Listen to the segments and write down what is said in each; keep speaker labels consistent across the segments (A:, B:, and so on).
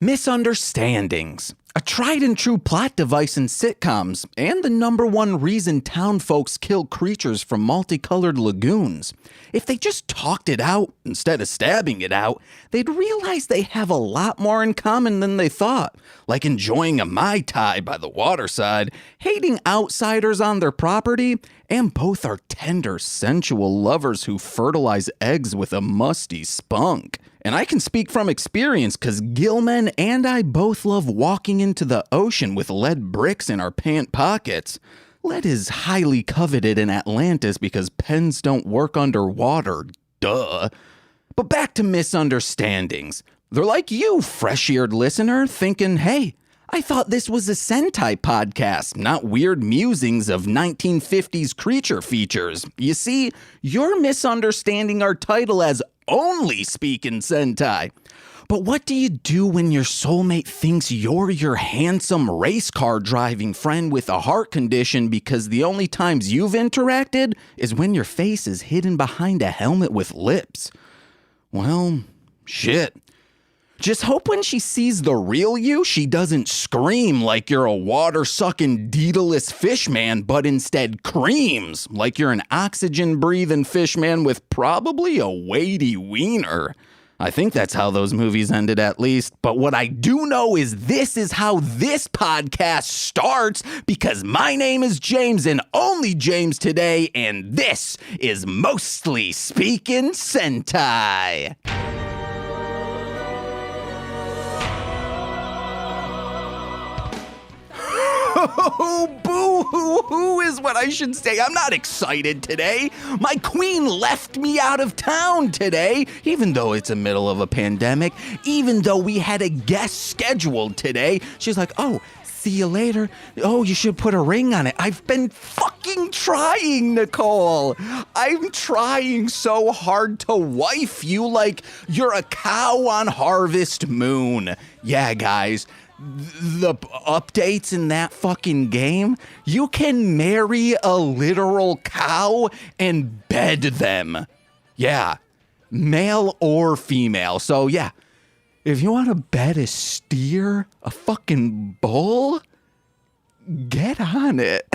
A: Misunderstandings. A tried and true plot device in sitcoms, and the number one reason town folks kill creatures from multicolored lagoons. If they just talked it out instead of stabbing it out, they'd realize they have a lot more in common than they thought, like enjoying a Mai Tai by the waterside, hating outsiders on their property, and both are tender, sensual lovers who fertilize eggs with a musty spunk. And I can speak from experience because Gilman and I both love walking into the ocean with lead bricks in our pant pockets. Lead is highly coveted in Atlantis because pens don't work underwater, duh. But back to misunderstandings. They're like you, fresh-eared listener, thinking, hey, I thought this was a Sentai podcast, not weird musings of 1950s creature features. You see, you're misunderstanding our title as only speaking Sentai. But what do you do when your soulmate thinks you're your handsome race car driving friend with a heart condition because the only times you've interacted is when your face is hidden behind a helmet with lips? Well, shit. Just hope when she sees the real you, she doesn't scream like you're a water-sucking, deedleless fishman, but instead creams like you're an oxygen-breathing fishman with probably a weighty wiener. I think that's how those movies ended at least, but what I do know is this is how this podcast starts, because my name is James and only James today, and this is Mostly Speaking Sentai. Oh, boo-hoo-hoo is what I should say. I'm not excited today. My queen left me out of town today, even though it's the middle of a pandemic, even though we had a guest scheduled today. She's like, oh, see you later. Oh, you should put a ring on it. I've been fucking trying, Nicole. I'm trying so hard to wife you like you're a cow on Harvest Moon. Yeah, guys. The updates in that fucking game, you can marry a literal cow and bed them. Yeah, male or female. So yeah, if you want to bed a steer, a fucking bull, get on it.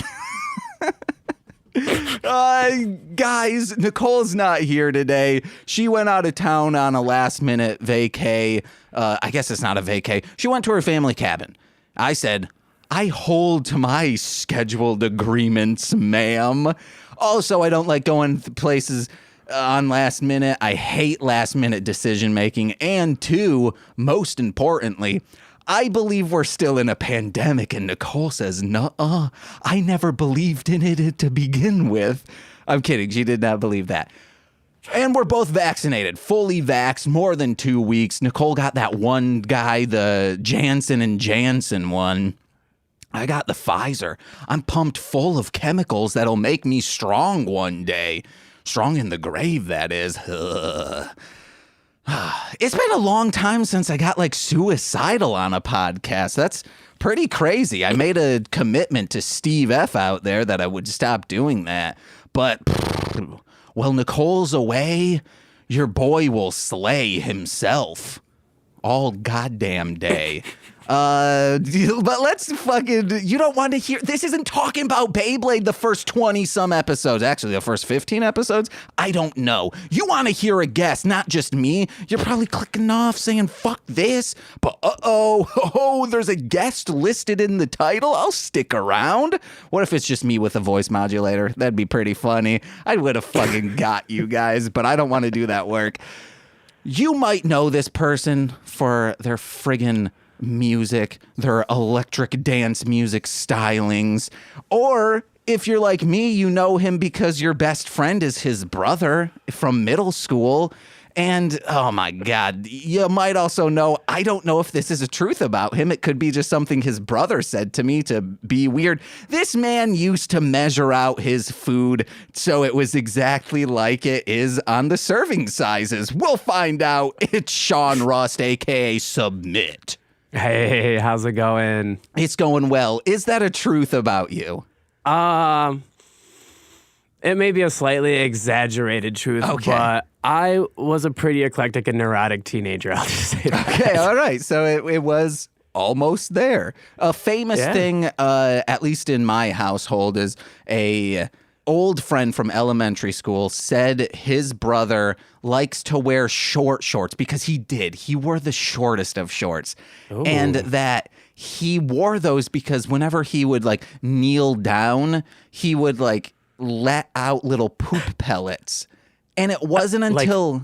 A: Guys, Nicole's not here today. She went out of town on a last minute vacay. I guess it's not a vacay. She went to her family cabin. I said, I hold to my scheduled agreements, ma'am. Also, I don't like going places on last minute. I hate last minute decision making. And two, most importantly, I believe we're still in a pandemic, and Nicole says, nuh-uh, I never believed in it to begin with. I'm kidding, she did not believe that. And we're both vaccinated, fully vaxxed, more than 2 weeks. Nicole got that one guy, the Janssen & Janssen one. I got the Pfizer. I'm pumped full of chemicals that'll make me strong one day. Strong in the grave, that is. It's been a long time since I got like suicidal on a podcast. That's pretty crazy. I made a commitment to Steve F out there that I would stop doing that. But, well, Nicole's away, your boy will slay himself all goddamn day. But let's fucking, you don't want to hear, this isn't talking about Beyblade the first 20 some episodes, actually the first 15 episodes, I don't know. You want to hear a guest, not just me. You're probably clicking off saying fuck this, but there's a guest listed in the title. I'll stick around. What if it's just me with a voice modulator? That'd be pretty funny. I would have fucking got you guys, but I don't want to do that work. You might know this person for their friggin' music, their electric dance music stylings, or if you're like me, you know him because your best friend is his brother from middle school. And oh my God, you might also know, I don't know if this is a truth about him. It could be just something his brother said to me to be weird. This man used to measure out his food so it was exactly like it is on the serving sizes. We'll find out. It's Sean Rust, aka Submit.
B: Hey, how's it going?
A: It's going well. Is that a truth about you?
B: It may be a slightly exaggerated truth, but I was a pretty eclectic and neurotic teenager. I'll just say that.
A: Okay, all right. So it was almost there. A famous thing, at least in my household, is a old friend from elementary school said his brother likes to wear short shorts because he did. He wore the shortest of shorts. Ooh. And that he wore those because whenever he would like kneel down, he would like let out little poop pellets. And it wasn't until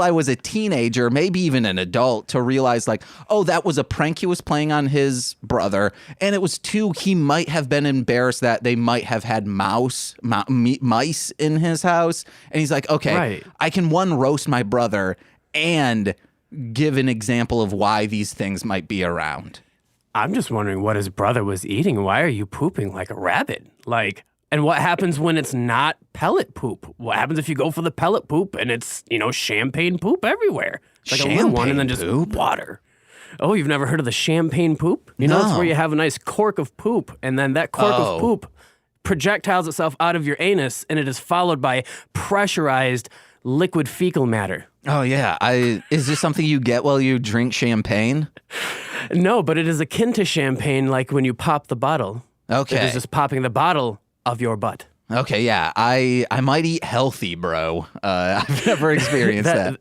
A: I was a teenager, maybe even an adult, to realize like, oh, that was a prank he was playing on his brother. And it was too, he might have been embarrassed that they might have had mice in his house. And he's like, okay, I can roast my brother and give an example of why these things might be around.
B: I'm just wondering what his brother was eating. Why are you pooping like a rabbit? And what happens when it's not pellet poop? What happens if you go for the pellet poop and it's, champagne poop everywhere? It's like a little one and then just water. Oh, you've never heard of the champagne poop?
A: No.
B: It's where you have a nice cork of poop and then that cork of poop projectiles itself out of your anus and it is followed by pressurized liquid fecal matter.
A: Oh, yeah. Is this something you get while you drink champagne?
B: No, but it is akin to champagne like when you pop the bottle.
A: Okay.
B: It is just popping the bottle of your butt.
A: Okay, yeah. I might eat healthy, bro. I've never experienced that.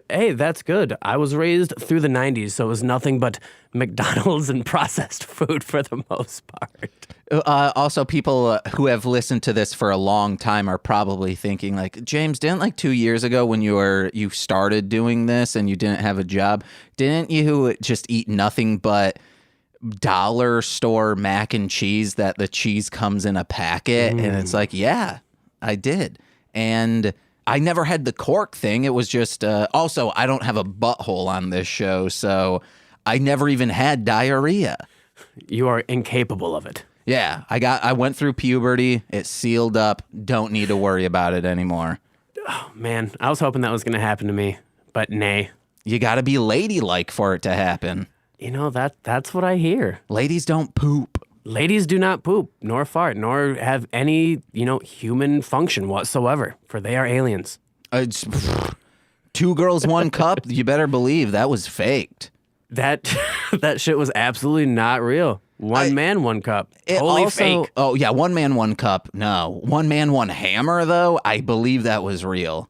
B: Hey, that's good. I was raised through the 90s, so it was nothing but McDonald's and processed food for the most part.
A: Also, people who have listened to this for a long time are probably thinking, like, James, didn't 2 years ago when you started doing this and you didn't have a job, didn't you just eat nothing but dollar store mac and cheese that the cheese comes in a packet? And it's like, yeah, I did. And I never had the cork thing. It was just also I don't have a butthole on this show, so I never even had diarrhea.
B: You are incapable of it.
A: Yeah, I went through puberty. It sealed up. Don't need to worry about it anymore.
B: Oh man, I was hoping that was going to happen to me, but nay.
A: You got to be ladylike for it to happen.
B: That's what I hear.
A: Ladies don't poop.
B: Ladies do not poop, nor fart, nor have any, human function whatsoever, for they are aliens.
A: It's 2 girls, 1 cup. You better believe that was faked.
B: That shit was absolutely not real. One man, 1 cup. Totally fake.
A: Oh, yeah, 1 man, 1 cup. No. 1 man, 1 hammer, though. I believe that was real.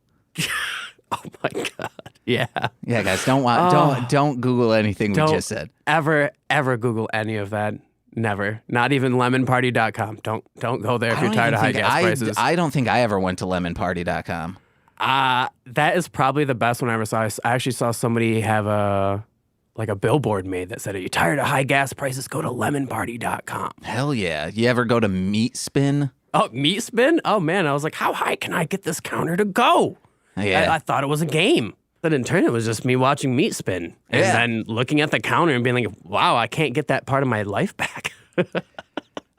B: Oh, my God. Yeah.
A: Yeah, guys, don't Google anything we just said.
B: Ever Google any of that. Never. Not even lemonparty.com. Don't go there if you're tired of high gas prices.
A: I don't think I ever went to lemonparty.com.
B: That is probably the best one I ever saw. I actually saw somebody have a billboard made that said, "Are you tired of high gas prices? Go to lemonparty.com."
A: Hell yeah. You ever go to Meat Spin?
B: Oh, Meat Spin? Oh, man. I was like, how high can I get this counter to go?
A: Yeah.
B: I thought it was a game. But in turn, it was just me watching Meat Spin and then looking at the counter and being like, wow, I can't get that part of my life back.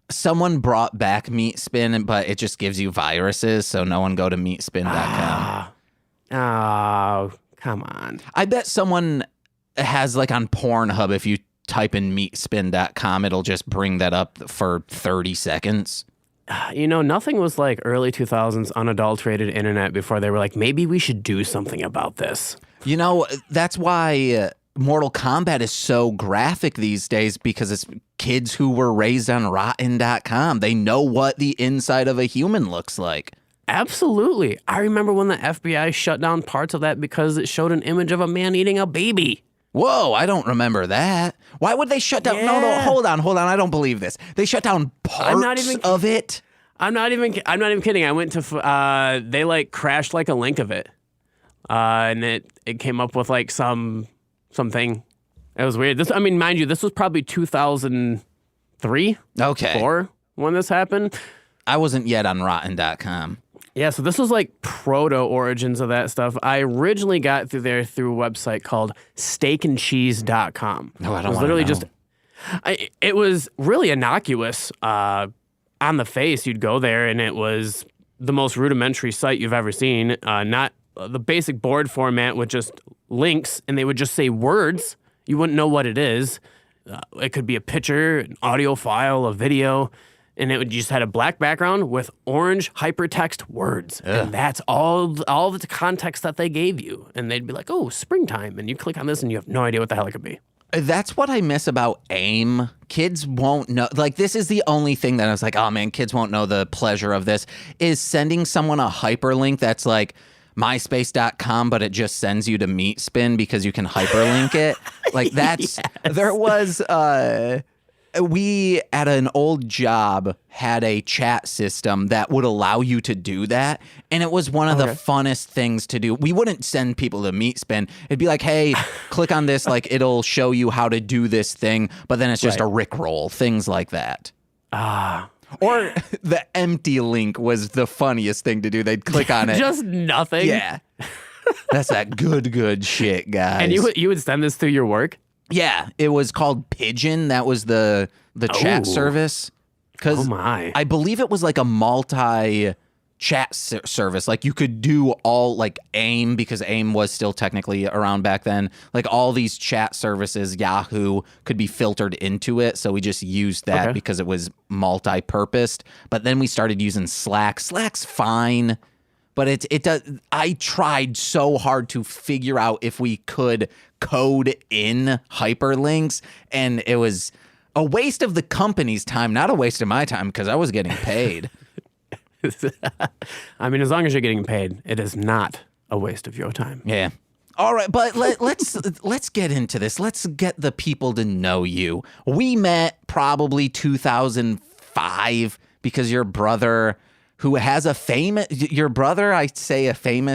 A: Someone brought back Meat Spin, but it just gives you viruses, so no one go to meatspin.com.
B: Oh, come on.
A: I bet someone has on Pornhub, if you type in meatspin.com, it'll just bring that up for 30 seconds.
B: Nothing was like early 2000s unadulterated internet before they were like, maybe we should do something about this.
A: That's why Mortal Kombat is so graphic these days, because it's kids who were raised on rotten.com. They know what the inside of a human looks like.
B: Absolutely. I remember when the FBI shut down parts of that because it showed an image of a man eating a baby.
A: Whoa, I don't remember that. Why would they shut down?
B: Yeah.
A: No, hold on. I don't believe this. They shut down parts of it.
B: I'm not even kidding. I went to, they crashed a link of it. And it came up with something. It was weird. Mind you, this was probably 2003.
A: Okay.
B: 4 when this happened.
A: I wasn't yet on rotten.com.
B: Yeah, so this was proto origins of that stuff. I originally got through there through a website called steakandcheese.com.
A: No, I don't
B: want to know. It was really innocuous. On the face, you'd go there and it was the most rudimentary site you've ever seen. Not the basic board format with just links, and they would just say words. You wouldn't know what it is. It could be a picture, an audio file, a video. and it just had a black background with orange hypertext words. And that's all the context that they gave you. And they'd be like, oh, springtime. And you click on this and you have no idea what the hell it could be.
A: That's what I miss about AIM. Kids won't know. Like, this is the only thing that I was like, oh man, kids won't know the pleasure of this, is sending someone a hyperlink that's like myspace.com, but it just sends you to Meatspin because you can hyperlink it. Like, that's, there was, we at an old job had a chat system that would allow you to do that, and it was one of the funnest things to do. We wouldn't send people to Meatspin. It'd be like, hey, click on this, like it'll show you how to do this thing, but then it's just a Rickroll, things like that. Or the empty link was the funniest thing to do. They'd click on it.
B: Just nothing.
A: Yeah. That's that good shit, guys.
B: And you would send this through your work?
A: Yeah, it was called Pigeon. That was the chat service.
B: Oh my!
A: I believe it was like a multi-chat service. Like, you could do all, like, AIM, because AIM was still technically around back then. Like, all these chat services, Yahoo, could be filtered into it. So we just used that because it was multi-purposed. But then we started using Slack. Slack's fine. But it does. I tried so hard to figure out if we could code in hyperlinks, and it was a waste of the company's time, not a waste of my time, because I was getting paid.
B: I mean, as long as you're getting paid, it is not a waste of your time.
A: Yeah. All right, but let's get into this. Let's get the people to know you. We met probably 2005 because your brother, who has a famous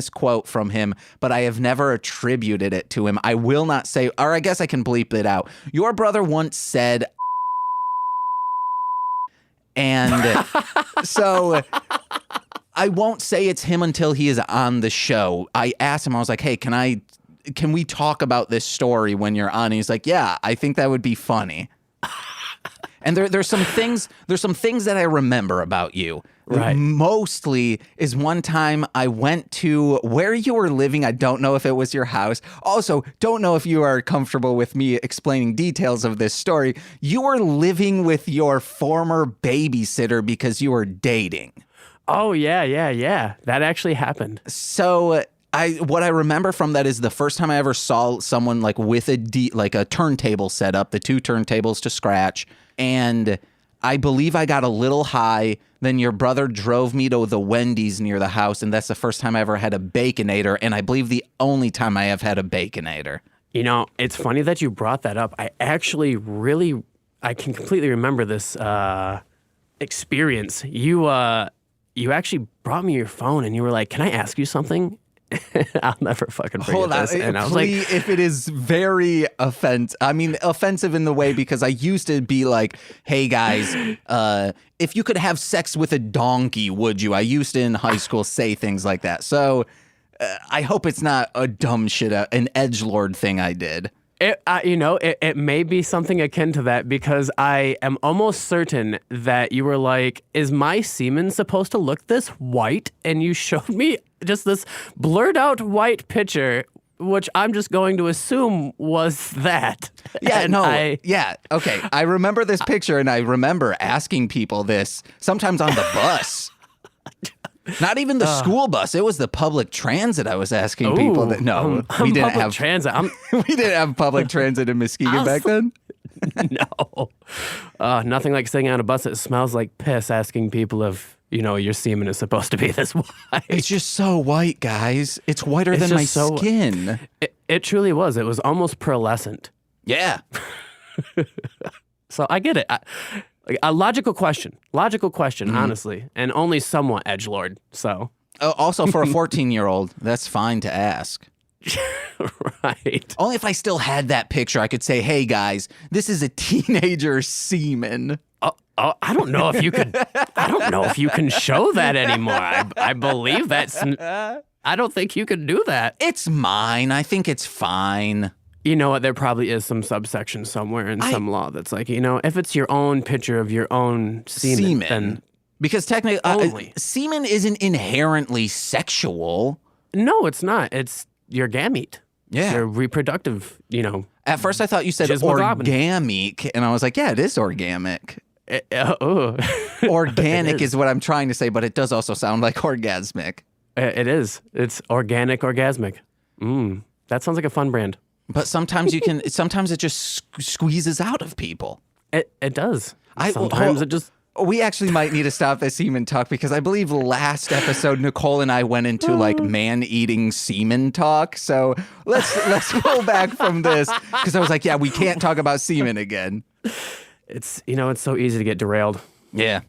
A: quote from him, but I have never attributed it to him. I will not say, or I guess I can bleep it out. Your brother once said, and so I won't say it's him until he is on the show. I asked him, I was like, hey, can we talk about this story when you're on? And he's like, yeah, I think that would be funny. And there's some things that I remember about you.
B: Right.
A: Mostly is one time I went to where you were living. I don't know if it was your house. Also, don't know if you are comfortable with me explaining details of this story. You were living with your former babysitter because you were dating.
B: Oh, yeah. That actually happened.
A: So what I remember from that is the first time I ever saw someone like with a turntable set up, the two turntables to scratch, and I believe I got a little high. Then your brother drove me to the Wendy's near the house, and that's the first time I ever had a Baconator, and I believe the only time I have had a Baconator.
B: You know, it's funny that you brought that up. I actually I can completely remember this experience. You actually brought me your phone, and you were like, can I ask you something? I'll never fucking forget this. And I was like,
A: if it is very offensive in the way, because I used to be like, hey guys, if you could have sex with a donkey, would you? I used to in high school say things like that. So I hope it's not a dumb shit, an edgelord thing I did.
B: It may be something akin to that, because I am almost certain that you were like, is my semen supposed to look this white? And you showed me just this blurred out white picture, which I'm just going to assume was that.
A: Yeah, okay. I remember this picture, and I remember asking people this, sometimes on the bus. Not even the school bus. It was the public transit. I was asking people that. No, we didn't have
B: transit.
A: We didn't have public transit in Muskegon back then.
B: No, nothing like sitting on a bus that smells like piss. Asking people if your semen is supposed to be this white.
A: It's just so white, guys. It's whiter than my skin.
B: It truly was. It was almost pearlescent.
A: Yeah.
B: So I get it. A logical question, honestly, and only somewhat edgelord, so.
A: Also, for a 14-year-old, that's fine to ask.
B: Right.
A: Only if I still had that picture, I could say, hey, guys, this is a teenager semen.
B: I don't know if you could. I don't know if you can show that anymore. I believe that's. I don't think you could do that.
A: It's mine. I think it's fine.
B: You know what? There probably is some subsection somewhere in some law that's like, if it's your own picture of your own semen. Then
A: because technically, semen isn't inherently sexual.
B: No, it's not. It's your gamete.
A: Yeah.
B: It's your reproductive,
A: At first, I thought you said organic, and I was like, yeah, it is organic.
B: Oh.
A: Organic is what I'm trying to say, but it does also sound like orgasmic.
B: It is. It's organic, orgasmic. That sounds like a fun brand.
A: But sometimes sometimes it just squeezes out of people.
B: It does. Sometimes it just...
A: We actually might need to stop this semen talk because I believe last episode Nicole and I went into like man-eating semen talk. So let's go back from this because I was like, yeah, we can't talk about semen again.
B: It's so easy to get derailed.
A: Yeah.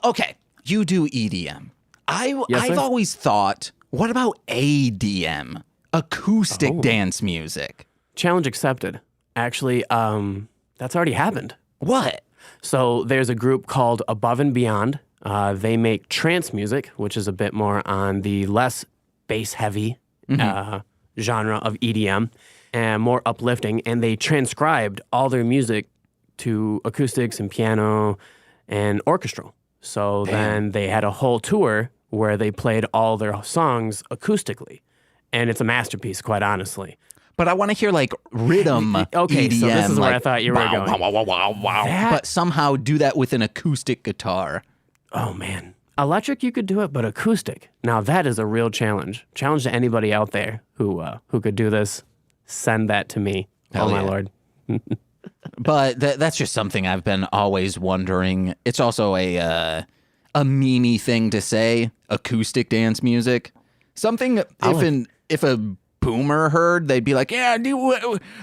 A: Okay, you do EDM. I've always thought, what about ADM? Acoustic dance music.
B: Challenge accepted. Actually, that's already happened.
A: What?
B: So there's a group called Above and Beyond. They make trance music, which is a bit more on the less bass-heavy genre of EDM and more uplifting. And they transcribed all their music to acoustics and piano and orchestral. So then they had a whole tour where they played all their songs acoustically. And it's a masterpiece, quite honestly.
A: But I want to hear like rhythm
B: Okay,
A: EDM.
B: so this is where I
A: like,
B: thought you were going.
A: But somehow do that with an acoustic guitar.
B: Oh, man. Electric, you could do it, but acoustic. Now, that is a real challenge. Challenge to anybody out there who could do this. Send that to me.
A: Hell
B: my
A: yeah.
B: Lord.
A: But that's just something I've been always wondering. It's also a memey thing to say, acoustic dance music. Something if a boomer heard, they'd be like, yeah,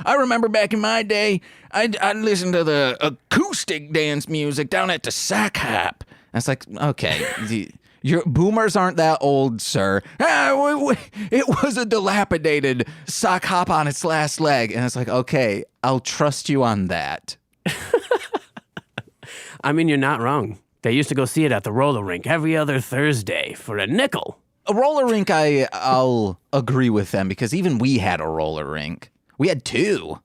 A: I remember back in my day, I'd listen to the acoustic dance music down at the sack hop. And it's like, okay, your boomers aren't that old, sir. It was a dilapidated sock hop on its last leg. And it's like, okay, I'll trust you on that.
B: I mean, you're not wrong. They used to go see it at the roller rink every other Thursday for a nickel.
A: A roller rink, I'll agree with them because even we had a roller rink. We had two.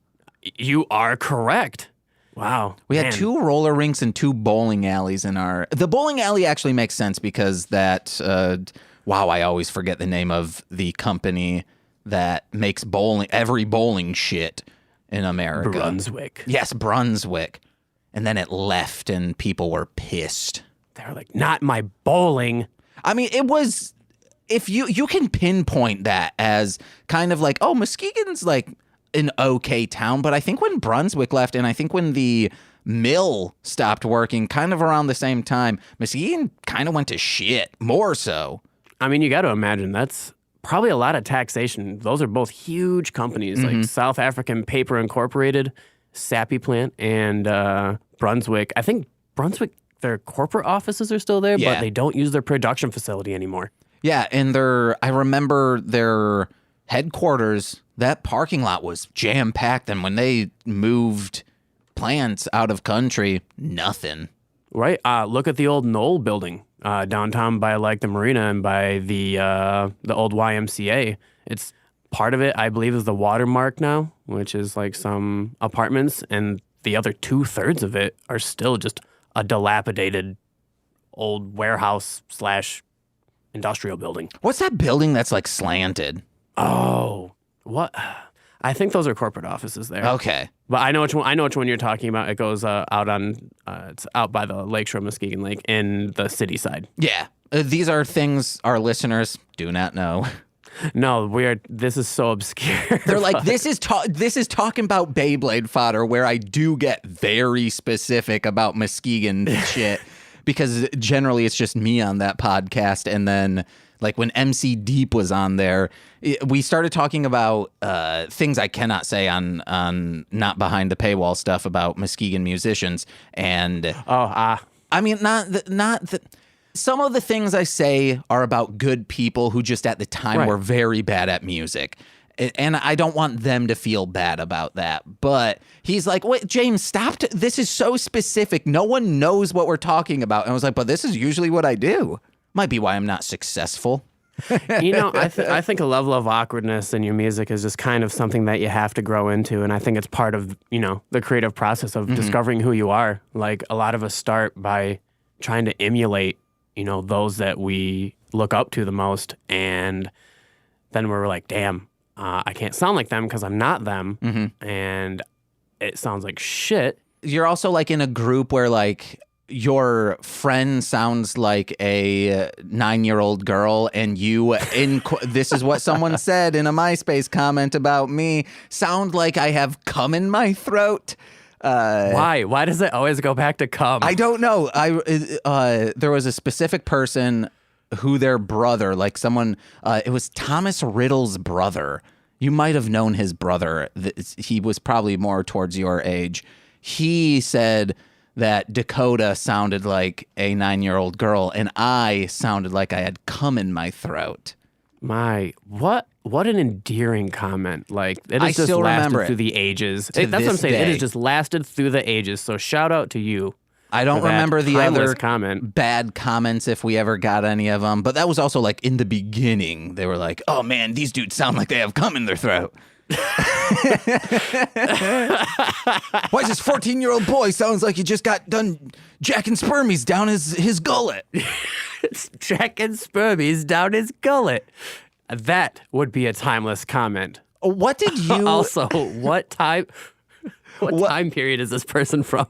B: You are correct. Wow.
A: We had 2 roller rinks and 2 bowling alleys in our... The bowling alley actually makes sense because that... I always forget the name of the company that makes every bowling shit in America.
B: Brunswick.
A: Yes, Brunswick. And then it left and people were pissed.
B: They were like, not my bowling.
A: I mean, it was... If you can pinpoint that as kind of like, oh, Muskegon's like an okay town, but I think when Brunswick left and I think when the mill stopped working kind of around the same time, Muskegon kind of went to shit, more so.
B: I mean, you got to imagine that's probably a lot of taxation. Those are both huge companies like South African Paper Incorporated, Sappy Plant, and Brunswick. I think Brunswick, their corporate offices are still there, but they don't use their production facility anymore.
A: Yeah, and I remember their headquarters, that parking lot was jam-packed, and when they moved plants out of country, nothing.
B: Right? Look at the old Knoll building downtown by like the marina and by the old YMCA. It's part of it, I believe, is the Watermark now, which is like some apartments, and the other 2/3 of it are still just a dilapidated old warehouse / industrial building.
A: What's that building that's like slanted?
B: Oh, what? I think those are corporate offices there.
A: Okay,
B: but I know which one you're talking about. It goes it's out by the lakeshore, Muskegon Lake, in the city side.
A: Yeah, these are things our listeners do not know.
B: No, this is so obscure.
A: They're like, this is talking about Beyblade fodder, where I do get very specific about Muskegon shit. Because generally it's just me on that podcast. And then like when MC Deep was on there, we started talking about things I cannot say on not behind the paywall stuff about Muskegon musicians. And I mean, some of the things I say are about good people who just at the time were very bad at music. And I don't want them to feel bad about that. But he's like, wait, James, stop. This is so specific. No one knows what we're talking about. And I was like, but this is usually what I do. Might be why I'm not successful.
B: I think a level of awkwardness in your music is just kind of something that you have to grow into. And I think it's part of, the creative process of discovering who you are. Like a lot of us start by trying to emulate, those that we look up to the most. And then we're like, damn. I can't sound like them because I'm not them, and it sounds like shit.
A: you're also like in a group where like your friend sounds like a 9-year-old girl, and this is what someone said in a MySpace comment about me, sound like I have cum in my throat.
B: Why? Why does it always go back to cum?
A: I don't know. There was a specific person who their brother, like someone, it was Thomas Riddle's brother. You might have known his brother. He was probably more towards your age. He said that Dakota sounded like a 9-year-old girl, and I sounded like I had cum in my throat.
B: What an endearing comment. Like, it has
A: I
B: just
A: still remember
B: lasted
A: it
B: through the ages.
A: to
B: That's what I'm
A: this
B: saying. It
A: day.
B: has just lasted through the ages. So shout out to you.
A: I don't
B: for that
A: remember the
B: timeless
A: other
B: comment.
A: bad comments if we ever got any of them, but that was also like in the beginning. They were like, "Oh man, these dudes sound like they have cum in their throat." Why does this 14-year-old boy sounds like he just got done jacking spermies down his gullet?
B: Jacking spermies down his gullet. That would be a timeless comment.
A: What did you
B: Also, what time period is this person from?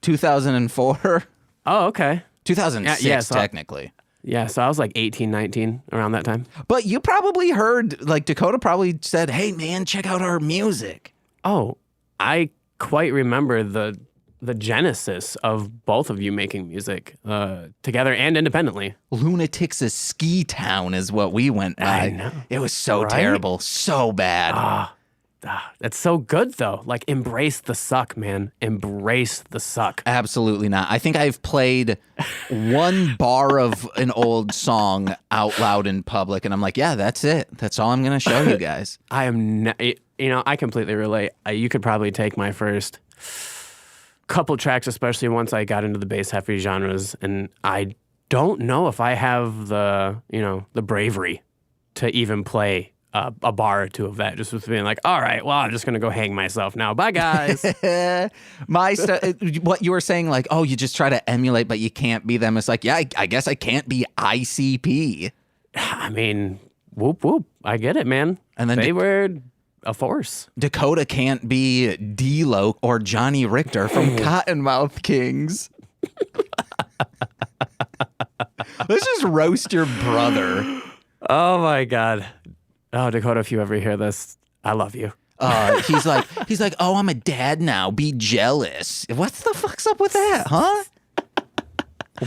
A: 2004?
B: Oh, okay.
A: 2006 technically.
B: Yeah, so I was like 18, 19 around that time.
A: But you probably heard, like, Dakota probably said, "Hey man, check out our music."
B: Oh, I quite remember the genesis of both of you making music together and independently.
A: Lunatics of Ski Town is what we went by.
B: I know.
A: It was so
B: Right?
A: terrible, so bad.
B: That's so good, though. Like, embrace the suck, man. Embrace the suck.
A: Absolutely not. I think I've played one bar of an old song out loud in public, and I'm like, yeah, that's it. That's all I'm going to show you guys.
B: I am, I completely relate. You could probably take my first couple tracks, especially once I got into the bass heavy genres, and I don't know if I have the bravery to even play a bar or two of that, just with being like, all right, well, I'm just going to go hang myself now. Bye, guys.
A: What you were saying, like, oh, you just try to emulate, but you can't be them. It's like, yeah, I guess I can't be ICP.
B: I mean, whoop, whoop. I get it, man.
A: And then
B: they were a force.
A: Dakota can't be D-Lo or Johnny Richter from Cottonmouth Kings. Let's just roast your brother.
B: Oh, my God. Oh, Dakota, if you ever hear this, I love you.
A: He's like, oh, I'm a dad now. Be jealous. What the fuck's up with that, huh?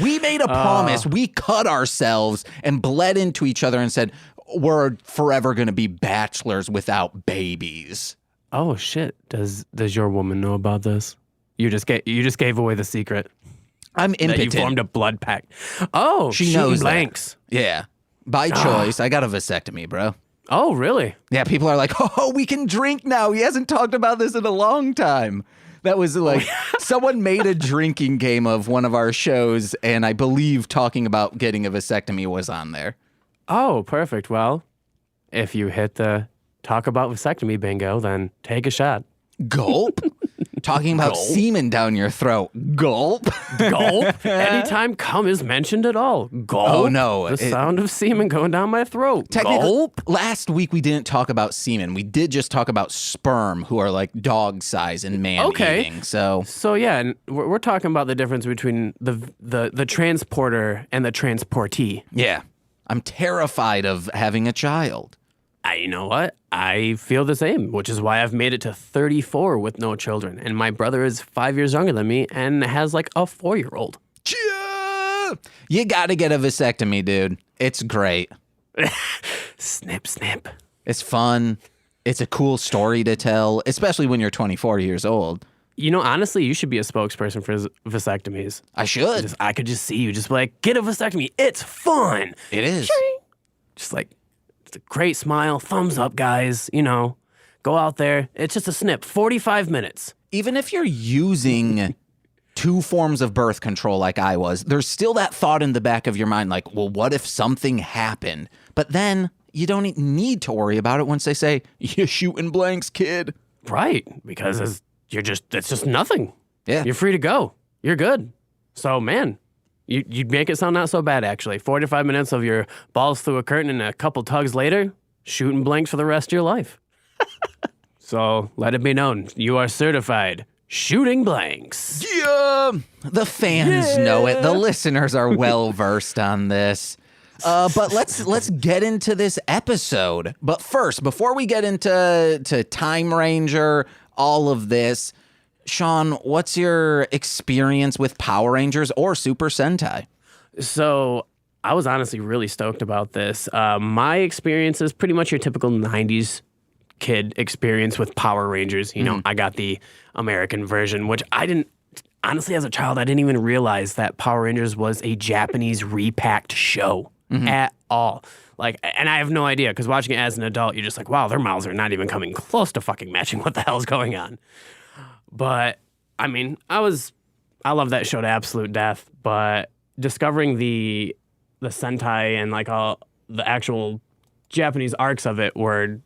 A: We made a promise. We cut ourselves and bled into each other and said, we're forever going to be bachelors without babies.
B: Oh, shit. Does your woman know about this? You just gave away the secret.
A: I'm impotent.
B: That you formed a blood pact. Oh,
A: She knows
B: blanks.
A: That. Yeah. By choice. I got a vasectomy, bro.
B: Oh, really?
A: Yeah, people are like, oh, we can drink now. He hasn't talked about this in a long time. That was like, someone made a drinking game of one of our shows, and I believe talking about getting a vasectomy was on there.
B: Oh, perfect. Well, if you hit the talk about vasectomy bingo, then take a shot.
A: Gulp? Talking about semen down your throat. Gulp?
B: Gulp? Anytime cum is mentioned at all. Gulp?
A: Oh, no.
B: The sound of semen going down my throat.
A: Gulp? Last week we didn't talk about semen. We did just talk about sperm, who are like dog size and man-eating. So
B: yeah, and we're talking about the difference between the transporter and the transportee.
A: Yeah. I'm terrified of having a child.
B: You know what? I feel the same, which is why I've made it to 34 with no children. And my brother is 5 years younger than me and has like a 4-year-old.
A: You gotta get a vasectomy, dude. It's great.
B: Snip, snip.
A: It's fun. It's a cool story to tell, especially when you're 24 years old.
B: You know, honestly, you should be a spokesperson for vasectomies.
A: I should.
B: I could just see you just be like, get a vasectomy. It's fun.
A: It is.
B: Just like, it's a great smile. Thumbs up, guys. You know, go out there. It's just a snip. 45 minutes.
A: Even if you're using 2 forms of birth control like I was, there's still that thought in the back of your mind like, well, what if something happened? But then you don't need to worry about it once they say, you're shooting blanks, kid.
B: Right. Because it's just nothing.
A: Yeah.
B: You're free to go. You're good. So, man, you'd make it sound not so bad, actually. 45 minutes of your balls through a curtain and a couple tugs later, shooting blanks for the rest of your life. So let it be known, you are certified shooting blanks.
A: Yeah! The fans know it. The listeners are well versed on this. But let's get into this episode. But first, before we get into Timeranger, all of this, Sean, what's your experience with Power Rangers or Super Sentai?
B: So I was honestly really stoked about this. My experience is pretty much your typical 90s kid experience with Power Rangers. You know, I got the American version, which I didn't, honestly, as a child, I didn't even realize that Power Rangers was a Japanese repacked show at all. Like, and I have no idea, because watching it as an adult, you're just like, wow, their mouths are not even coming close to fucking matching what the hell's going on. But, I mean, I love that show to absolute death, but discovering the Sentai and like all the actual Japanese arcs of it were,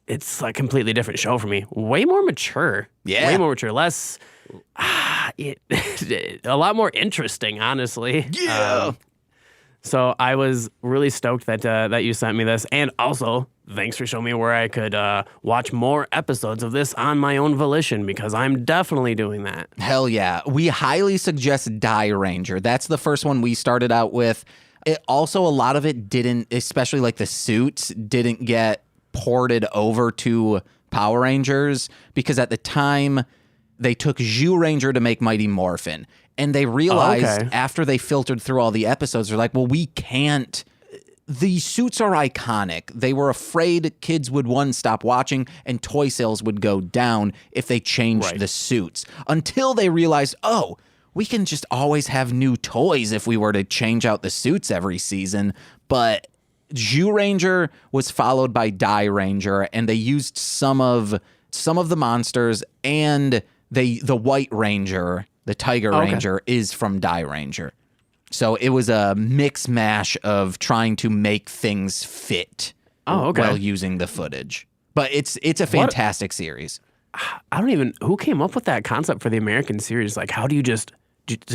B: it's a completely different show for me. Way more mature.
A: Yeah.
B: Way more mature. Less, a lot more interesting, honestly.
A: Yeah.
B: So I was really stoked that you sent me this. And also, thanks for showing me where I could watch more episodes of this on my own volition, because I'm definitely doing that.
A: Hell yeah. We highly suggest Ranger. That's the first one we started out with. It also, a lot of it didn't, especially like the suits, didn't get ported over to Power Rangers, because at the time they took Ranger to make Mighty Morphin, and they realized after they filtered through all the episodes, they're like, well, we can't, these suits are iconic. They were afraid kids would, one, stop watching, and toy sales would go down if they changed the suits, until they realized, oh, we can just always have new toys if we were to change out the suits every season. But Ranger was followed by Ranger, and they used some of the monsters, and the White Ranger, the Tiger Ranger, is from Ranger. So it was a mix mash of trying to make things fit while using the footage. But it's a fantastic series.
B: I don't even, who came up with that concept for the American series? Like, how do you does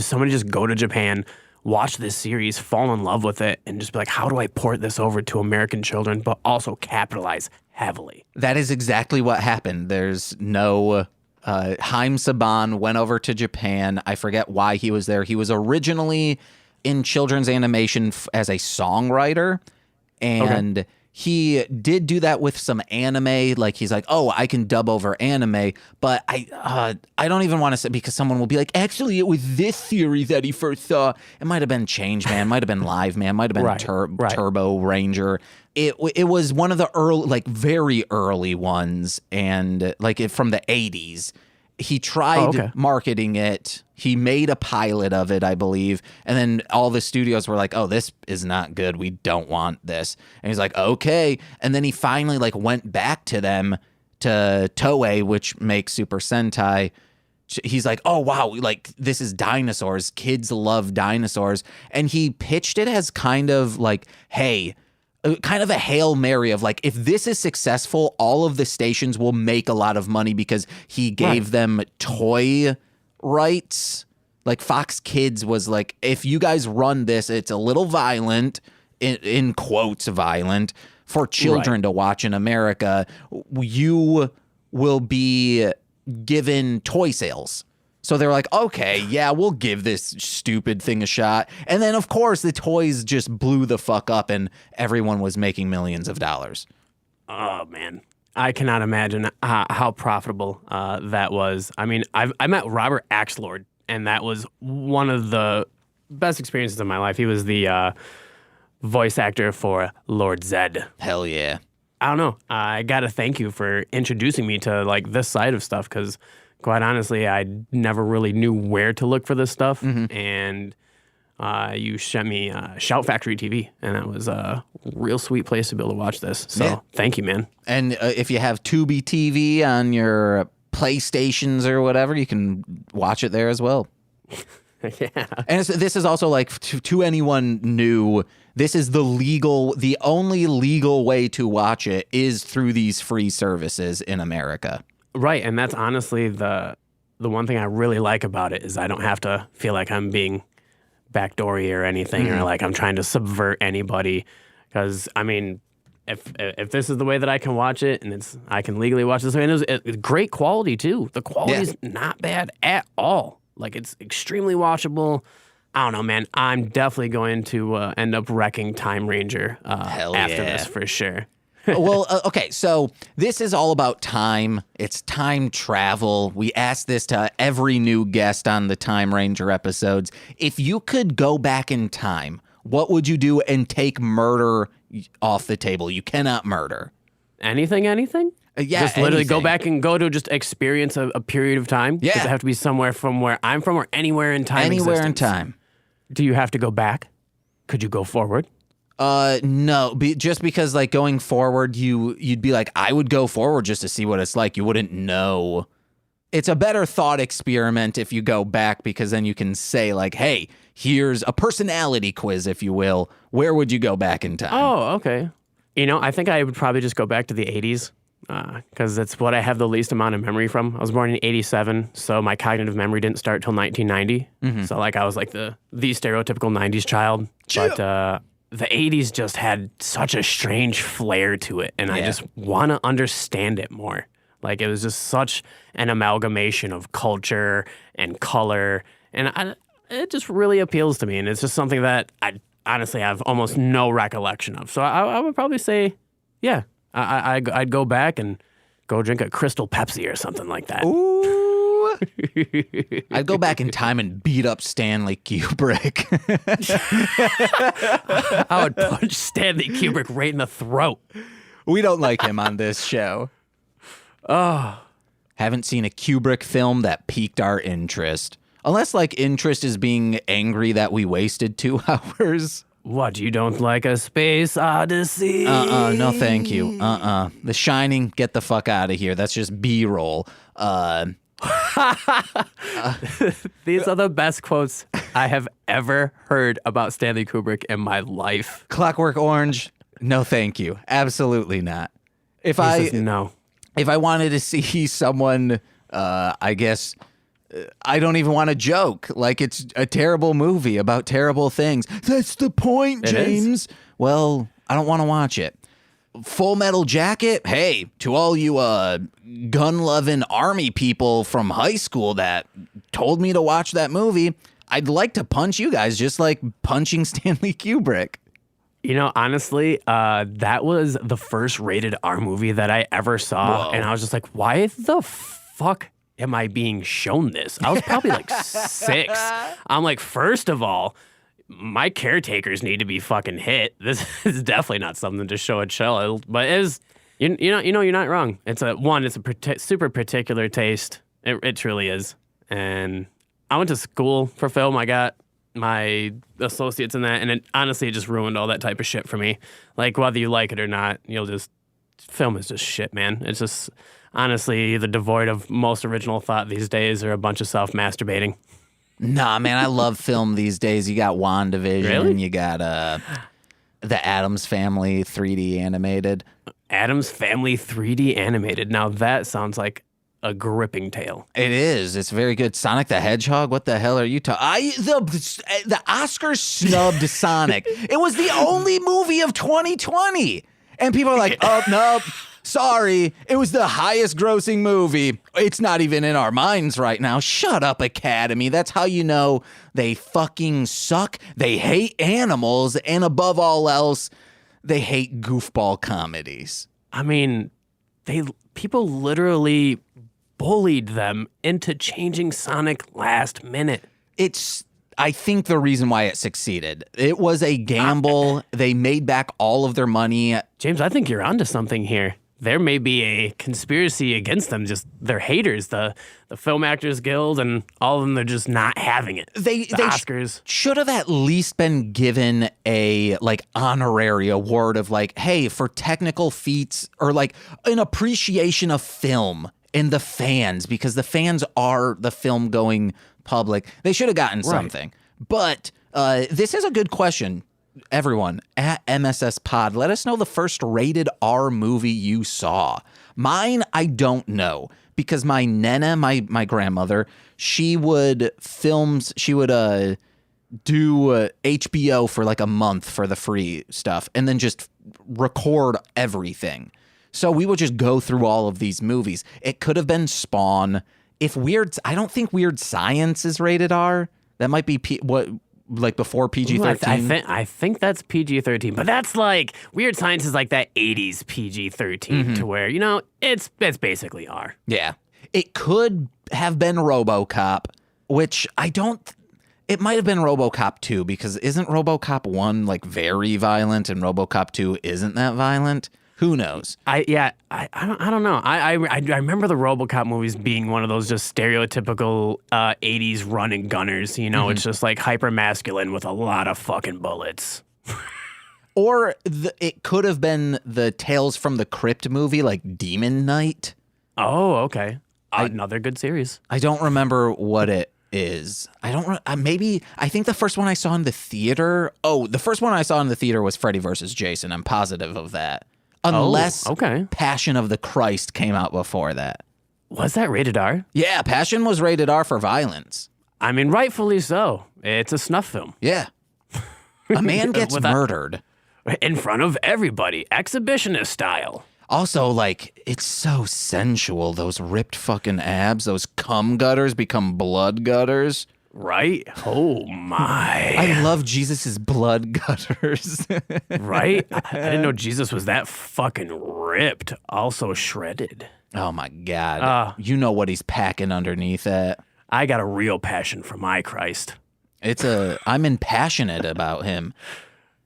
B: somebody just go to Japan, watch this series, fall in love with it, and just be like, how do I port this over to American children, but also capitalize heavily?
A: That is exactly what happened. There's no... Haim Saban went over to Japan. I forget why he was there. He was originally in children's animation as a songwriter, and he did do that with some anime. Like, he's like, oh, I can dub over anime, but I don't even want to say, because someone will be like, actually, it was this series that he first saw. It might have been Change Man, might have been Live Man, might have been Turbo Ranger. It was one of the early, like very early ones, and like from the 80s. He tried marketing it. He made a pilot of it, I believe. And then all the studios were like, oh, this is not good. We don't want this. And he's like, okay. And then he finally like went back to them, to Toei, which makes Super Sentai. He's like, oh, wow, like this is dinosaurs. Kids love dinosaurs. And he pitched it as kind of like, hey, kind of a Hail Mary of like, if this is successful, all of the stations will make a lot of money, because he gave them toy rights. Like Fox Kids was like, if you guys run this, it's a little violent, in quotes violent, for children to watch in America, you will be given toy sales. So they're like, okay, yeah, we'll give this stupid thing a shot. And then, of course, the toys just blew the fuck up, and everyone was making millions of dollars.
B: Oh, man. I cannot imagine how profitable that was. I mean, I met Robert Axelord, and that was one of the best experiences of my life. He was the voice actor for Lord Zed.
A: Hell yeah.
B: I don't know. I got to thank you for introducing me to like this side of stuff, because quite honestly, I never really knew where to look for this stuff. And you sent me Shout Factory TV, and that was a real sweet place to be able to watch this. So thank you, man. And
A: if you have Tubi TV on your PlayStations or whatever, you can watch it there as well.
B: Yeah.
A: And this is also like, to anyone new, this is the only legal way to watch it is through these free services in America.
B: Right, and that's honestly the one thing I really like about it, is I don't have to feel like I'm being backdoory or anything, or like I'm trying to subvert anybody. Because, I mean, if this is the way that I can watch it, and I can legally watch this way, and it's great quality too. The quality's not bad at all. Like, it's extremely watchable. I don't know, man. I'm definitely going to end up wrecking Timeranger after this for sure.
A: Well, okay, so this is all about time. It's time travel. We ask this to every new guest on the Timeranger episodes. If you could go back in time, what would you do and take murder off the table? You cannot murder.
B: Anything?
A: Yeah,
B: just literally
A: anything.
B: go back and go to just experience a period of time?
A: Yeah.
B: Does it have to be somewhere from where I'm from or anywhere in time
A: Anywhere in
B: existence?
A: time.
B: Do you have to go back? Could you go forward?
A: No, just because like going forward, you'd be like, I would go forward just to see what it's like. You wouldn't know. It's a better thought experiment if you go back, because then you can say like, hey, here's a personality quiz, if you will. Where would you go back in time?
B: Oh, okay. You know, I think I would probably just go back to the 80s because that's what I have the least amount of memory from. I was born in 87, so my cognitive memory didn't start till 1990. Mm-hmm. So like I was like the stereotypical 90s child. But the 80s just had such a strange flair to it, and I just want to understand it more. Like, it was just such an amalgamation of culture and color, and it just really appeals to me, and it's just something that I honestly have almost no recollection of. So I would probably say, yeah, I'd go back and go drink a Crystal Pepsi or something like that.
A: Ooh. I'd go back in time and beat up Stanley Kubrick.
B: I would punch Stanley Kubrick right in the throat.
A: We don't like him on this show.
B: Oh.
A: Haven't seen a Kubrick film that piqued our interest. Unless, like, interest is being angry that we wasted 2 hours.
B: What, you don't like a space odyssey?
A: No thank you. The Shining, get the fuck out of here. That's just B-roll.
B: These are the best quotes I have ever heard about Stanley Kubrick in my life.
A: Clockwork Orange, no thank you. Absolutely not. If
B: No.
A: If I wanted to see someone, I guess, I don't even want to joke. Like, it's a terrible movie about terrible things. That's the point, James. Well, I don't want to watch it. Full Metal Jacket, hey, to all you gun-loving army people from high school that told me to watch that movie, I'd like to punch you guys just like punching Stanley Kubrick.
B: You know, honestly, that was the first rated R movie that I ever saw.
A: Whoa.
B: And I was just like, why the fuck am I being shown this? I was probably like 6. I'm like, first of all, my caretakers need to be fucking hit. This is definitely not something to show a child, but it is, you know, you're not wrong. It's a super particular taste. It truly is. And I went to school for film. I got my associates in that, and it honestly just ruined all that type of shit for me. Like, whether you like it or not, film is just shit, man. It's just honestly either devoid of most original thought these days or a bunch of self-masturbating.
A: Nah, man, I love film these days. You got WandaVision.
B: Really?
A: You got the Addams Family 3D animated.
B: Addams Family 3D animated. Now that sounds like a gripping tale.
A: It is. It's very good. Sonic the Hedgehog. What the hell are you talking? The Oscars snubbed Sonic. It was the only movie of 2020, and people are like, "Oh no, sorry, it was the highest grossing movie. It's not even in our minds right now." Shut up, Academy. That's how you know they fucking suck. They hate animals, and above all else, they hate goofball comedies.
B: I mean, people literally bullied them into changing Sonic last minute.
A: I think the reason why it succeeded. It was a gamble. They made back all of their money.
B: James, I think you're onto something here. There may be a conspiracy against them. Just they're haters. The Film Actors Guild and all of them, they're just not having it.
A: They
B: Oscars
A: should have at least been given a honorary award of hey, for technical feats or an appreciation of film and the fans, because the fans are the film going public. They should have gotten something. But this is a good question. Everyone at MSS Pod, let us know the first rated R movie you saw. Mine, I don't know, because my Nana, my grandmother, she would do HBO for like a month for the free stuff and then just record everything. So we would just go through all of these movies. It could have been Spawn. I don't think Weird Science is rated R. That might be before PG-13.
B: I think that's PG-13, but that's like Weird Science is like that 80s PG-13 to where, it's basically R.
A: Yeah. It could have been RoboCop, which it might have been RoboCop 2 because isn't RoboCop 1 like very violent and RoboCop 2 isn't that violent? Who knows?
B: I don't know. I remember the RoboCop movies being one of those just stereotypical 80s run and gunners. It's just like hyper masculine with a lot of fucking bullets.
A: Or it could have been the Tales from the Crypt movie, like Demon Knight.
B: Oh, okay. Another good series.
A: I don't remember what it is. I think the first one I saw in the theater. Oh, the first one I saw in the theater was Freddy vs. Jason. I'm positive of that. Unless Passion of the Christ came out before that.
B: Was that rated R?
A: Yeah, Passion was rated R for violence.
B: I mean, rightfully so. It's a snuff film.
A: Yeah. A man gets murdered.
B: In front of everybody, exhibitionist style.
A: Also, like, it's so sensual. Those ripped fucking abs, those cum gutters become blood gutters.
B: Right? Oh, my.
A: I love Jesus's blood gutters.
B: Right? I didn't know Jesus was that fucking ripped, also shredded.
A: Oh, my God. You know what he's packing underneath that.
B: I got a real passion for my Christ.
A: I'm impassionate about him.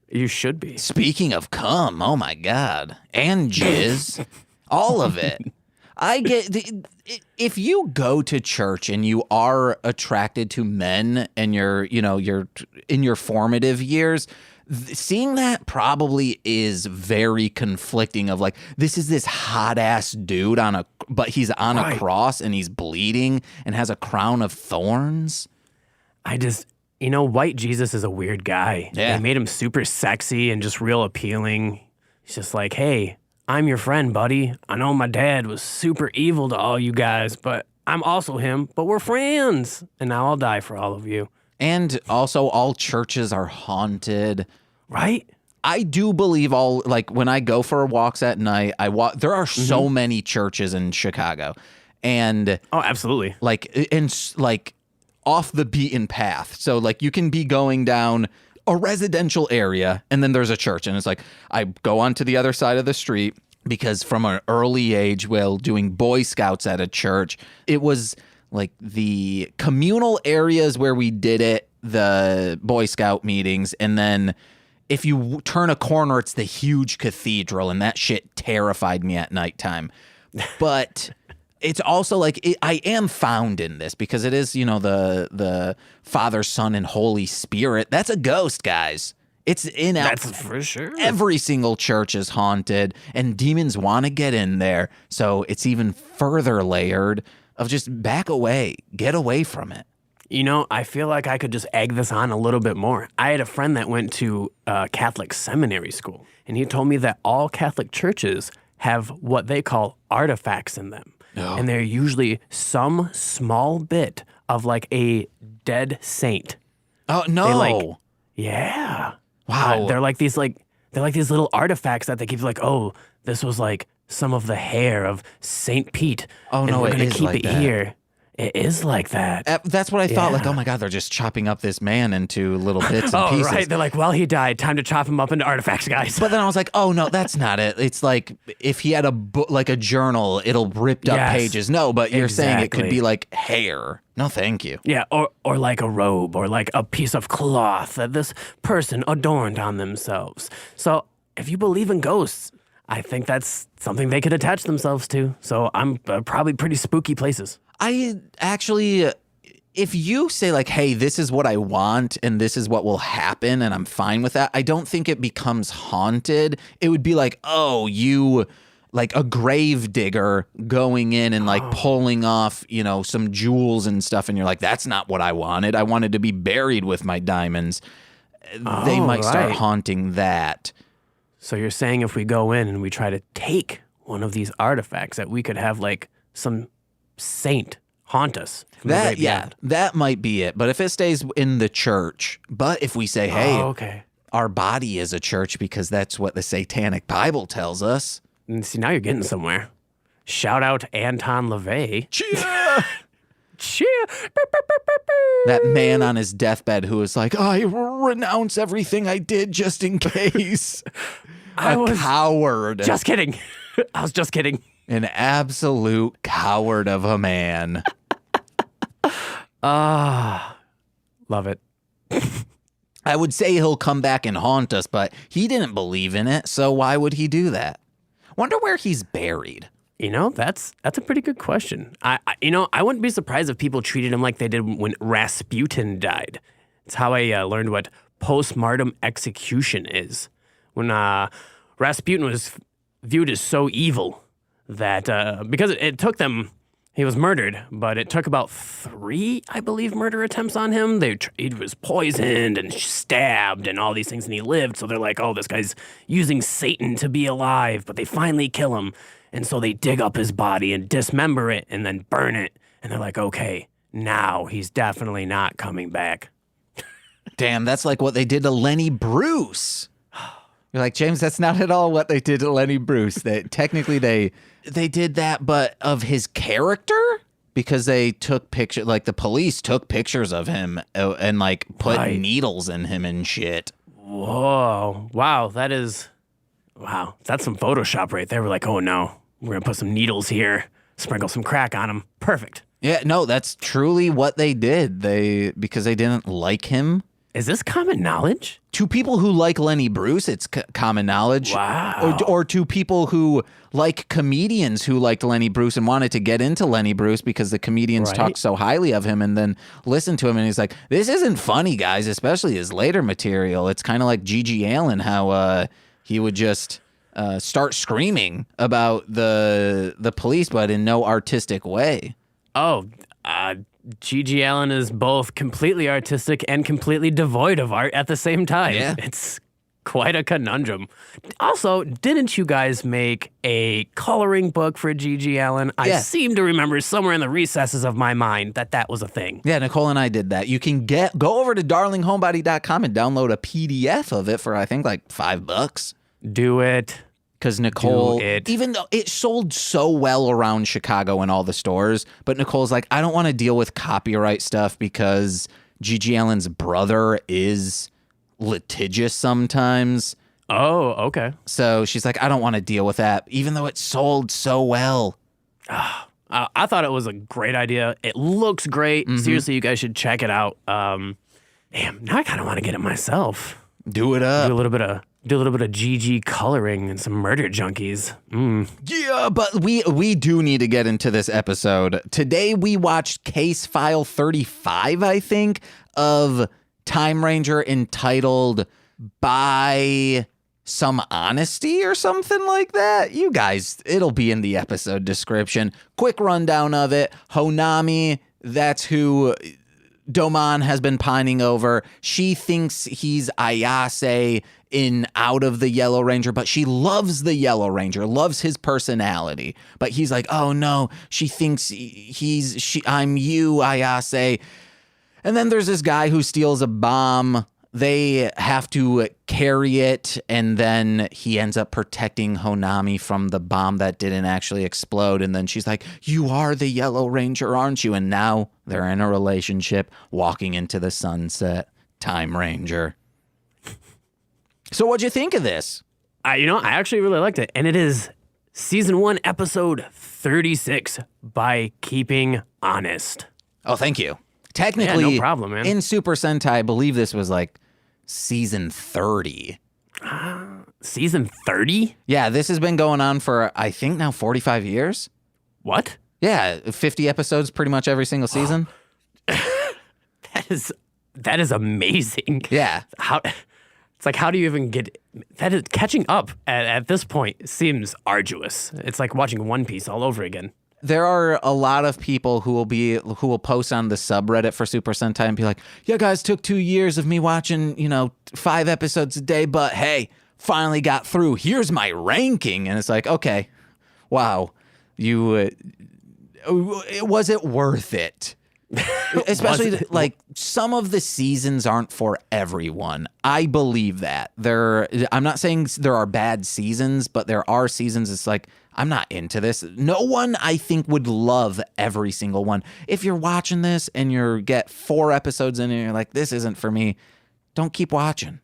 B: You should be.
A: Speaking of cum, oh my God. And jizz. All of it. If you go to church and you are attracted to men and you're in your formative years, seeing that probably is very conflicting of like, this is this hot ass dude but he's on a cross and he's bleeding and has a crown of thorns.
B: White Jesus is a weird guy.
A: Yeah.
B: They made him super sexy and just real appealing. He's just like, hey, I'm your friend, buddy. I know my dad was super evil to all you guys, but I'm also him, but we're friends. And now I'll die for all of you.
A: And also all churches are haunted.
B: Right?
A: I do believe when I go for walks at night, there are so many churches in Chicago. And
B: oh, absolutely.
A: Off the beaten path. So like you can be going down a residential area and then there's a church and it's like I go onto the other side of the street because from an early age while doing Boy Scouts at a church, it was like the communal areas where we did it, the Boy Scout meetings, and then if you turn a corner it's the huge cathedral and that shit terrified me at nighttime. But it's also like I am found in this because it is, the Father, Son, and Holy Spirit. That's a ghost, guys. It's in
B: That's for sure.
A: Every single church is haunted, and demons want to get in there. So it's even further layered of just back away, get away from it.
B: I feel like I could just egg this on a little bit more. I had a friend that went to Catholic seminary school, and he told me that all Catholic churches have what they call artifacts in them.
A: No.
B: And they're usually some small bit of like a dead saint.
A: Oh no!
B: Yeah.
A: Wow.
B: They're like these little artifacts that they keep like, oh, this was like some of the hair of Saint Pete.
A: Oh no,
B: we're gonna keep
A: like
B: it
A: that.
B: Here. It is like that.
A: That's what I thought. Like, oh my God, they're just chopping up this man into little bits and pieces.
B: Oh, right. They're like, well, he died. Time to chop him up into artifacts, guys.
A: But then I was like, oh no, that's not it. It's like if he had a book, like a journal, it'll ripped up pages. No, but you're saying it could be like hair. No, thank you.
B: Yeah, or like a robe or like a piece of cloth that this person adorned on themselves. So if you believe in ghosts, I think that's something they could attach themselves to. So I'm probably pretty spooky places.
A: I actually, if you say like, hey, this is what I want and this is what will happen and I'm fine with that, I don't think it becomes haunted. It would be like, oh, you like a grave digger going in and like pulling off, some jewels and stuff. And you're like, that's not what I wanted. I wanted to be buried with my diamonds. They might start haunting that.
B: So you're saying if we go in and we try to take one of these artifacts that we could have like some saint haunt us. From the great beyond.
A: That might be it. But if it stays in the church, but if we say, hey,
B: okay.
A: our body is a church because that's what the Satanic Bible tells us.
B: And see, now you're getting somewhere. Shout out Anton LaVey.
A: Cheer!
B: Cheer!
A: That man on his deathbed who was like, I renounce everything I did just in case.
B: I was
A: coward.
B: Just kidding. I was just kidding.
A: An absolute coward of a man.
B: Love it.
A: I would say he'll come back and haunt us, but he didn't believe in it, so why would he do that? Wonder where he's buried.
B: You know, that's a pretty good question. I wouldn't be surprised if people treated him like they did when Rasputin died. It's how I learned what postmortem execution is. When Rasputin was viewed as so evil that because it took them, he was murdered, but it took about 3, I believe, murder attempts on him. He was poisoned and stabbed and all these things, and he lived. So they're like, oh, this guy's using Satan to be alive, but they finally kill him. And so they dig up his body and dismember it and then burn it. And they're like, okay, now he's definitely not coming back.
A: Damn, that's like what they did to Lenny Bruce. You're like, James, that's not at all what they did to Lenny Bruce. Technically, they did that, but of his character? Because they took pictures, like the police took pictures of him and like put needles in him and shit.
B: Whoa. Wow, that's some Photoshop right there. We're like, oh no, we're going to put some needles here, sprinkle some crack on him. Perfect.
A: Yeah, no, that's truly what they did. Because they didn't like him.
B: Is this common knowledge?
A: To people who like Lenny Bruce, it's common knowledge.
B: Wow.
A: Or to people who like comedians who liked Lenny Bruce and wanted to get into Lenny Bruce because the comedians talked so highly of him and then listened to him and he's like, this isn't funny, guys, especially his later material. It's kind of like G.G. Allen, how he would just start screaming about the police, but in no artistic way.
B: Oh, G.G. Allen is both completely artistic and completely devoid of art at the same time.
A: Yeah.
B: It's quite a conundrum. Also, didn't you guys make a coloring book for G.G. Allen? I seem to remember somewhere in the recesses of my mind that was a thing.
A: Yeah, Nicole and I did that. You can go over to darlinghomebody.com and download a PDF of it for, I think, like $5.
B: Do it.
A: Because Nicole, even though it sold so well around Chicago and all the stores, but Nicole's like, I don't want to deal with copyright stuff because G.G. Allen's brother is litigious sometimes.
B: Oh, okay.
A: So she's like, I don't want to deal with that, even though it sold so well.
B: I thought it was a great idea. It looks great. Mm-hmm. Seriously, you guys should check it out. Damn, now I kind of want to get it myself.
A: Do it up.
B: Do a little bit of GG coloring and some murder junkies.
A: Yeah, but we do need to get into this episode. Today we watched Case File 35, I think, of Timeranger, entitled By Some Honesty or something like that. You guys, it'll be in the episode description. Quick rundown of it. Honami, that's who Doman has been pining over. She thinks he's Ayase out of the Yellow Ranger, but she loves the Yellow Ranger, loves his personality. But he's like, oh no, she thinks I'm you, Ayase. And then there's this guy who steals a bomb. They have to carry it, and then he ends up protecting Honami from the bomb that didn't actually explode. And then she's like, you are the Yellow Ranger, aren't you? And now they're in a relationship, walking into the sunset. Timeranger. So what'd you think of this?
B: I actually really liked it. And it is season 1, episode 36, By Keeping Honest.
A: Oh, thank you. Technically,
B: no problem, man.
A: In Super Sentai, I believe this was like season 30.
B: Season 30?
A: Yeah, this has been going on for, I think, now 45 years.
B: What?
A: Yeah, 50 episodes pretty much every single season.
B: That is amazing.
A: Yeah.
B: It's like, how do you even get that? Is catching up at this point seems arduous. It's like watching One Piece all over again.
A: There are a lot of people who will post on the subreddit for Super Sentai and be like, yeah, guys, took 2 years of me watching, 5 episodes a day, but hey, finally got through. Here's my ranking. And it's like, okay, wow, you Was it worth it? Especially like some of the seasons aren't for everyone. I believe that. I'm not saying there are bad seasons, but there are seasons it's like, I'm not into this. No one, I think, would love every single one. If you're watching this and you get 4 episodes in and you're like, this isn't for me, don't keep watching.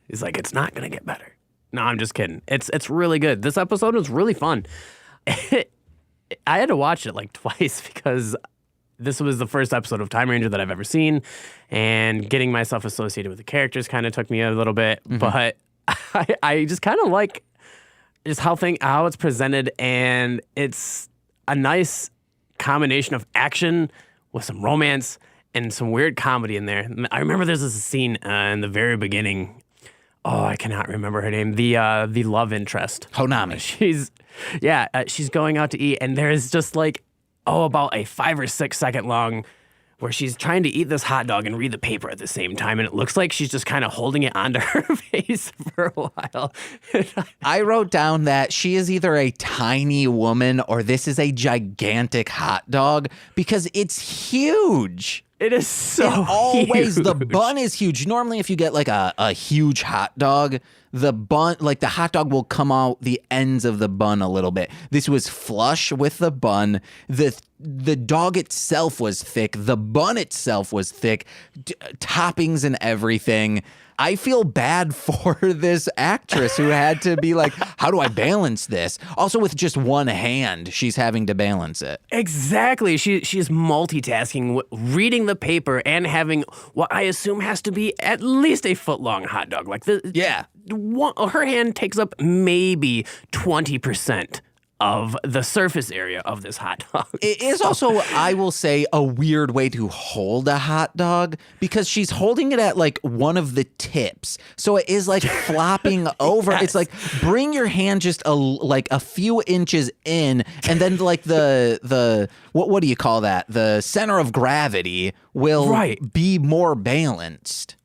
B: He's like, it's not going to get better. No, I'm just kidding. It's really good. This episode was really fun. I had to watch it like twice because this was the first episode of Timeranger that I've ever seen, and getting myself associated with the characters kind of took me a little bit, but I just kind of like just how it's presented, and it's a nice combination of action with some romance and some weird comedy in there. I remember there's this scene in the very beginning. Oh, I cannot remember her name. The love interest.
A: Honami.
B: She's going out to eat, and there's just like, about a 5 or 6 second long where she's trying to eat this hot dog and read the paper at the same time. And it looks like she's just kind of holding it onto her face for a while.
A: I wrote down that she is either a tiny woman or this is a gigantic hot dog because it's huge.
B: It is so
A: in all ways,
B: huge.
A: The bun is huge. Normally, if you get like a huge hot dog, the bun, like the hot dog will come out the ends of the bun a little bit. This was flush with the bun. The dog itself was thick. The bun itself was thick. Toppings and everything. I feel bad for this actress who had to be like, how do I balance this? Also, with just one hand, she's having to balance it.
B: Exactly. She's multitasking, reading the paper and having what I assume has to be at least a foot-long hot dog. Like her hand takes up maybe 20% of the surface area of this hot dog.
A: It is also, I will say, a weird way to hold a hot dog because she's holding it at like one of the tips. So it is like flopping over.
B: Yes.
A: It's like bring your hand just a few inches in, and then like the what do you call that? The center of gravity will be more balanced.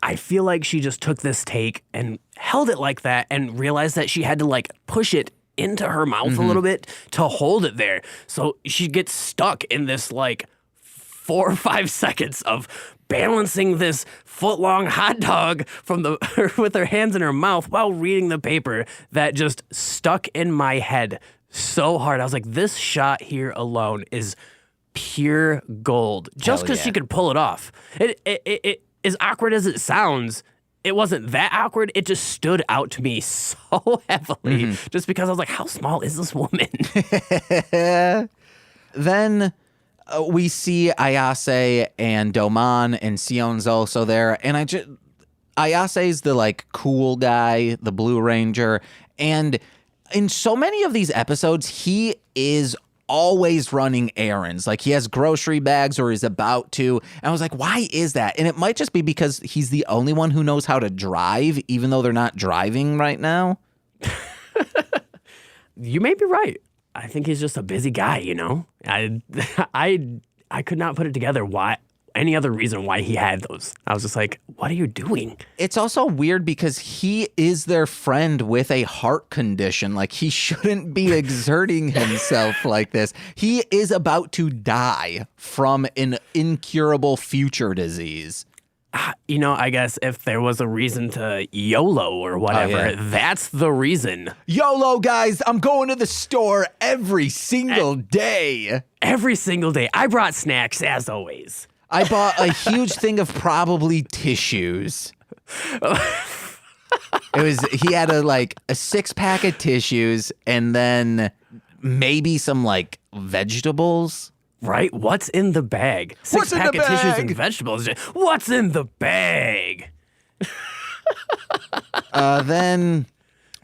B: I feel like she just took this take and held it like that and realized that she had to like push it into her mouth a little bit to hold it there. So she gets stuck in this like 4 or 5 seconds of balancing this foot-long hot dog with her hands in her mouth while reading the paper. That just stuck in my head so hard. I was like, this shot here alone is pure gold. Just because she could pull it off. It as awkward as it sounds, it wasn't that awkward. It just stood out to me so heavily just because I was like, how small is this woman?
A: Then we see Ayase and Doman and Sion's also there. And Ayase's the like cool guy, the Blue Ranger. And in so many of these episodes, he is always running errands. Like he has grocery bags or is about to. And I was like, why is that? And it might just be because he's the only one who knows how to drive, even though they're not driving right now.
B: You may be right. I think he's just a busy guy, you know? I could not put it together any other reason why he had those. I was just like, what are you doing?
A: It's also weird because he is their friend with a heart condition. Like he shouldn't be exerting himself like this. He is about to die from an incurable future disease.
B: You know, I guess if there was a reason to YOLO or whatever, that's the reason.
A: YOLO, guys, I'm going to the store every single day.
B: Every single day. I brought snacks, as always.
A: I bought a huge thing of probably tissues. He had a 6-pack of tissues and then maybe some like vegetables.
B: Right? What's in the bag?
A: What's in the
B: 6-pack of tissues
A: bag?
B: and vegetables. What's in the bag?
A: Then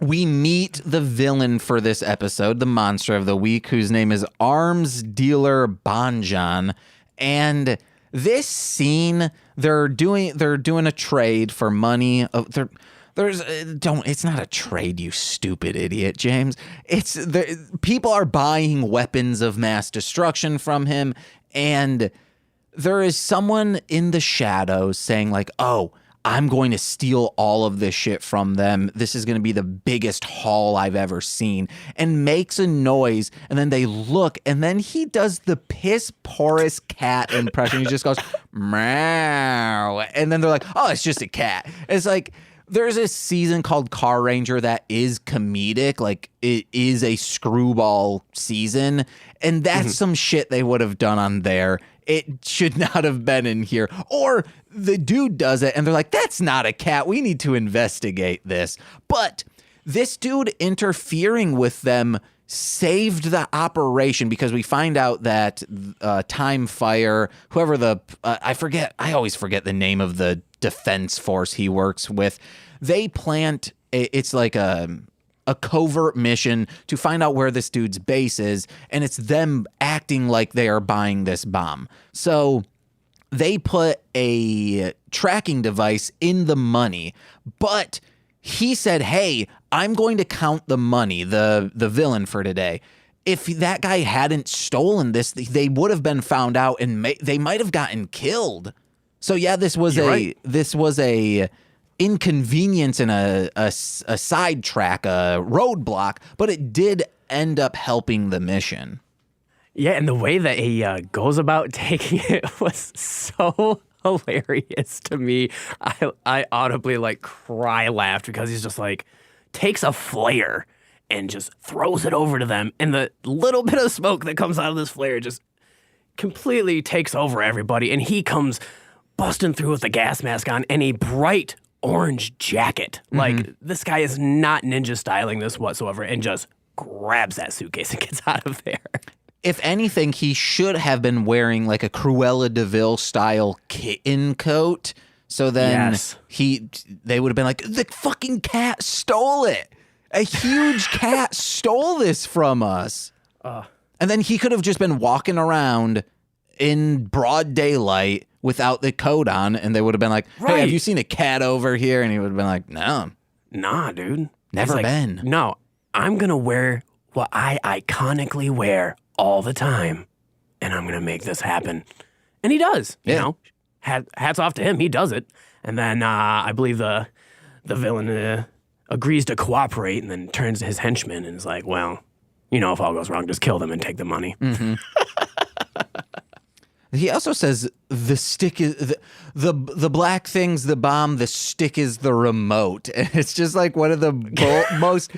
A: we meet the villain for this episode, the monster of the week, whose name is Arms Dealer Banjan. And this scene, they're doing a trade for money. It's not a trade, you stupid idiot, James. People are buying weapons of mass destruction from him, and there is someone in the shadows saying like, "Oh, I'm going to steal all of this shit from them. This is going to be the biggest haul I've ever seen. And makes a noise. And then they look. And then he does the piss porous cat impression. He just goes, meow. And then they're like, oh, it's just a cat. It's like, there's a season called Car Ranger that is comedic. Like, it is a screwball season. And that's some shit they would have done on there. It should not have been in here. Or the dude does it and they're like, that's not a cat. We need to investigate this. But this dude interfering with them saved the operation, because we find out that Time Fire, whoever I always forget the name of the defense force he works with. They plant, it's like a covert mission to find out where this dude's base is, and it's them acting like they are buying this bomb. So they put a tracking device in the money, but he said, hey, I'm going to count the money, the villain for today. If that guy hadn't stolen this, they would have been found out and they might have gotten killed. So yeah, this was a inconvenience and a sidetrack, a roadblock, but it did end up helping the mission.
B: Yeah, and the way that he goes about taking it was so hilarious to me. I audibly cry laughed, because he's just takes a flare and just throws it over to them, and the little bit of smoke that comes out of this flare just completely takes over everybody, and he comes busting through with a gas mask on and a bright orange jacket. This guy is not ninja styling this whatsoever, and just grabs that suitcase and gets out of there.
A: If anything, he should have been wearing a Cruella de Vil style kitten coat. So then they would have been like, the fucking cat stole it. A huge cat stole this from us. And then he could have just been walking around in broad daylight without the coat on, and they would have been like, hey, have you seen a cat over here? And he would have been like, no.
B: Nah, dude.
A: Never been.
B: No, I'm going to wear what I iconically wear all the time, and I'm going to make this happen. And he does, you know. Hats off to him. He does it. And then I believe the villain agrees to cooperate, and then turns to his henchman and is like, well, if all goes wrong, just kill them and take the money.
A: Mm-hmm. He also says the stick is the black thing's the bomb, the stick is the remote. And it's just one of the most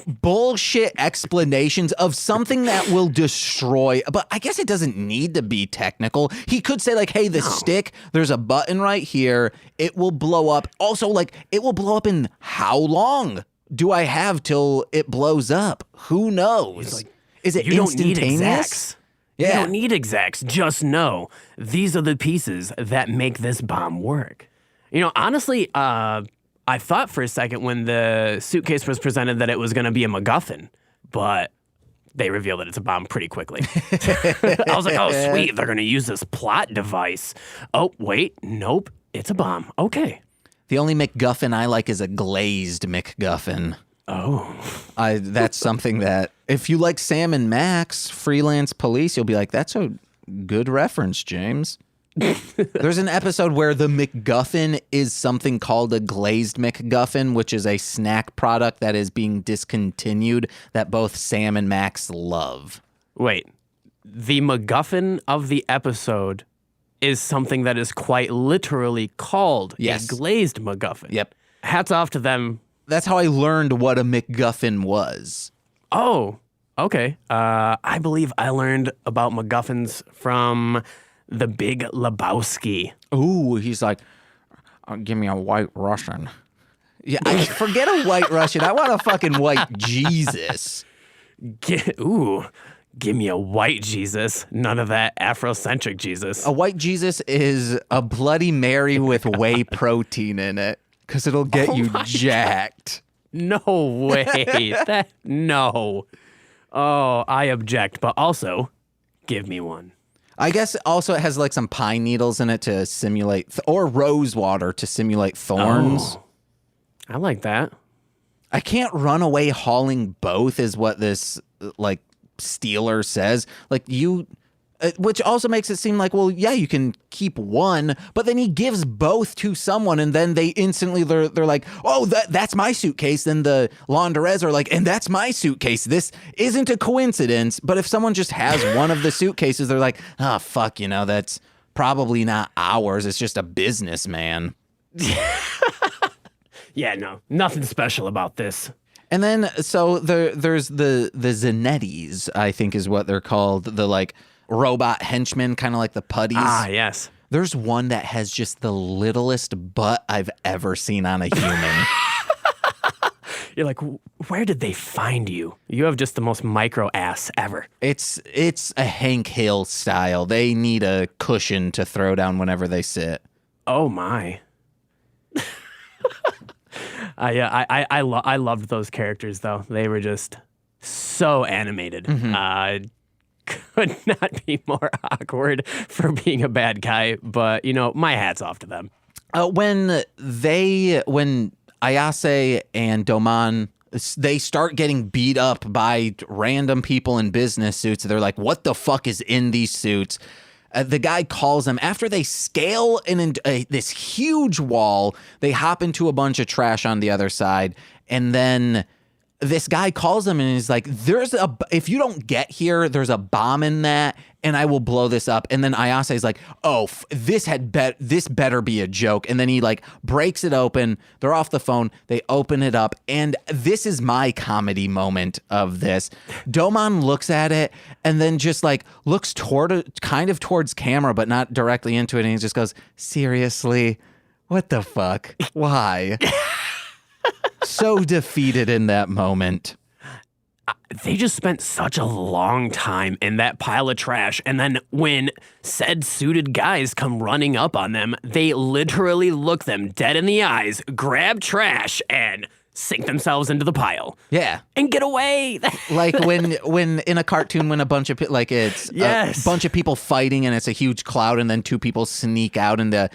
A: bullshit explanations of something that will destroy. But I guess it doesn't need to be technical. He could say hey, the stick, there's a button right here. It will blow up. Also, it will blow up in how long do I have till it blows up? Who knows? Is it
B: you
A: instantaneous?
B: Don't need exacts.
A: Yeah.
B: You don't need exacts. Just know these are the pieces that make this bomb work. Honestly, I thought for a second when the suitcase was presented that it was going to be a MacGuffin, but they revealed that it's a bomb pretty quickly. I was like, oh, sweet. They're going to use this plot device. Oh, wait. Nope. It's a bomb. Okay.
A: The only MacGuffin I like is a glazed MacGuffin.
B: Oh.
A: That's something that, if you like Sam and Max, Freelance Police, you'll be like, that's a good reference, James. There's an episode where the MacGuffin is something called a glazed MacGuffin, which is a snack product that is being discontinued that both Sam and Max love.
B: Wait, the MacGuffin of the episode is something that is quite literally called a glazed MacGuffin.
A: Yep.
B: Hats off to them.
A: That's how I learned what a MacGuffin was.
B: Oh, okay. I believe I learned about MacGuffins from the Big Lebowski.
A: Ooh, he's like, give me a white Russian. Yeah, I forget a white Russian. I want a fucking white Jesus.
B: Give me a white Jesus. None of that Afrocentric Jesus.
A: A white Jesus is a Bloody Mary with whey protein in it. Because it'll get you jacked.
B: No way. No. Oh, I object. But also, give me one.
A: I guess also it has some pine needles in it to simulate, or rose water to simulate thorns.
B: Oh, I like that.
A: I can't run away hauling both is what this, Steeler says. Which also makes it seem like, well, yeah, you can keep one, but then he gives both to someone, and then they instantly, they're like, oh, that's my suitcase. Then the laundress are like, and that's my suitcase. This isn't a coincidence. But if someone just has one of the suitcases, they're like, oh, fuck, that's probably not ours. It's just a businessman.
B: Yeah, no, nothing special about this.
A: And then, so there's the Zanettis, I think is what they're called, the like robot henchmen, kind of like the putties.
B: Ah, yes.
A: There's one that has just the littlest butt I've ever seen on a human.
B: You're like, where did they find you? You have just the most micro ass ever.
A: It's a Hank Hill style. They need a cushion to throw down whenever they sit.
B: Oh my. I loved those characters though. They were just so animated.
A: Mm-hmm.
B: Could not be more awkward for being a bad guy, but my hat's off to them.
A: When Ayase and Doman, they start getting beat up by random people in business suits, they're like, what the fuck is in these suits? The guy calls them after they scale this huge wall. They hop into a bunch of trash on the other side, and then this guy calls them and he's like, if you don't get here, there's a bomb in that, and I will blow this up. And then Ayase is like, oh, this better be a joke. And then he like breaks it open. They're off the phone. They open it up, and this is my comedy moment of this. Doman looks at it and then just like looks kind of towards camera, but not directly into it. And he just goes, seriously, what the fuck? Why? So defeated in that moment.
B: They just spent such a long time in that pile of trash, and then when said suited guys come running up on them, they literally look them dead in the eyes, grab trash, and sink themselves into the pile.
A: Yeah.
B: And get away.
A: Like when in a cartoon, when a bunch of it's a bunch of people fighting and it's a huge cloud, and then two people sneak out, and the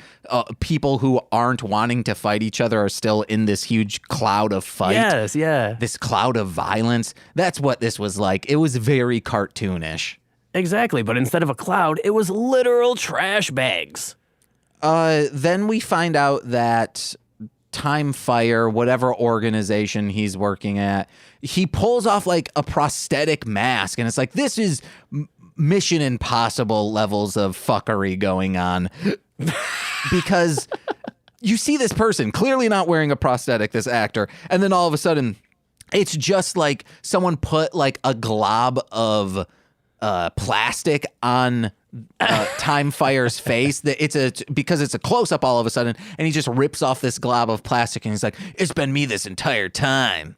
A: people who aren't wanting to fight each other are still in this huge cloud of fight.
B: Yes, yeah.
A: This cloud of violence. That's what this was like. It was very cartoonish.
B: Exactly, but instead of a cloud, it was literal trash bags.
A: Then we find out that Time Fire, whatever organization he's working at, he pulls off like a prosthetic mask, and it's like, this is Mission Impossible levels of fuckery going on. Because you see this person clearly not wearing a prosthetic, this actor, and then all of a sudden it's just like someone put like a glob of plastic on Time Fire's face. That because it's a close up all of a sudden, and he just rips off this glob of plastic, and he's like, "It's been me this entire time."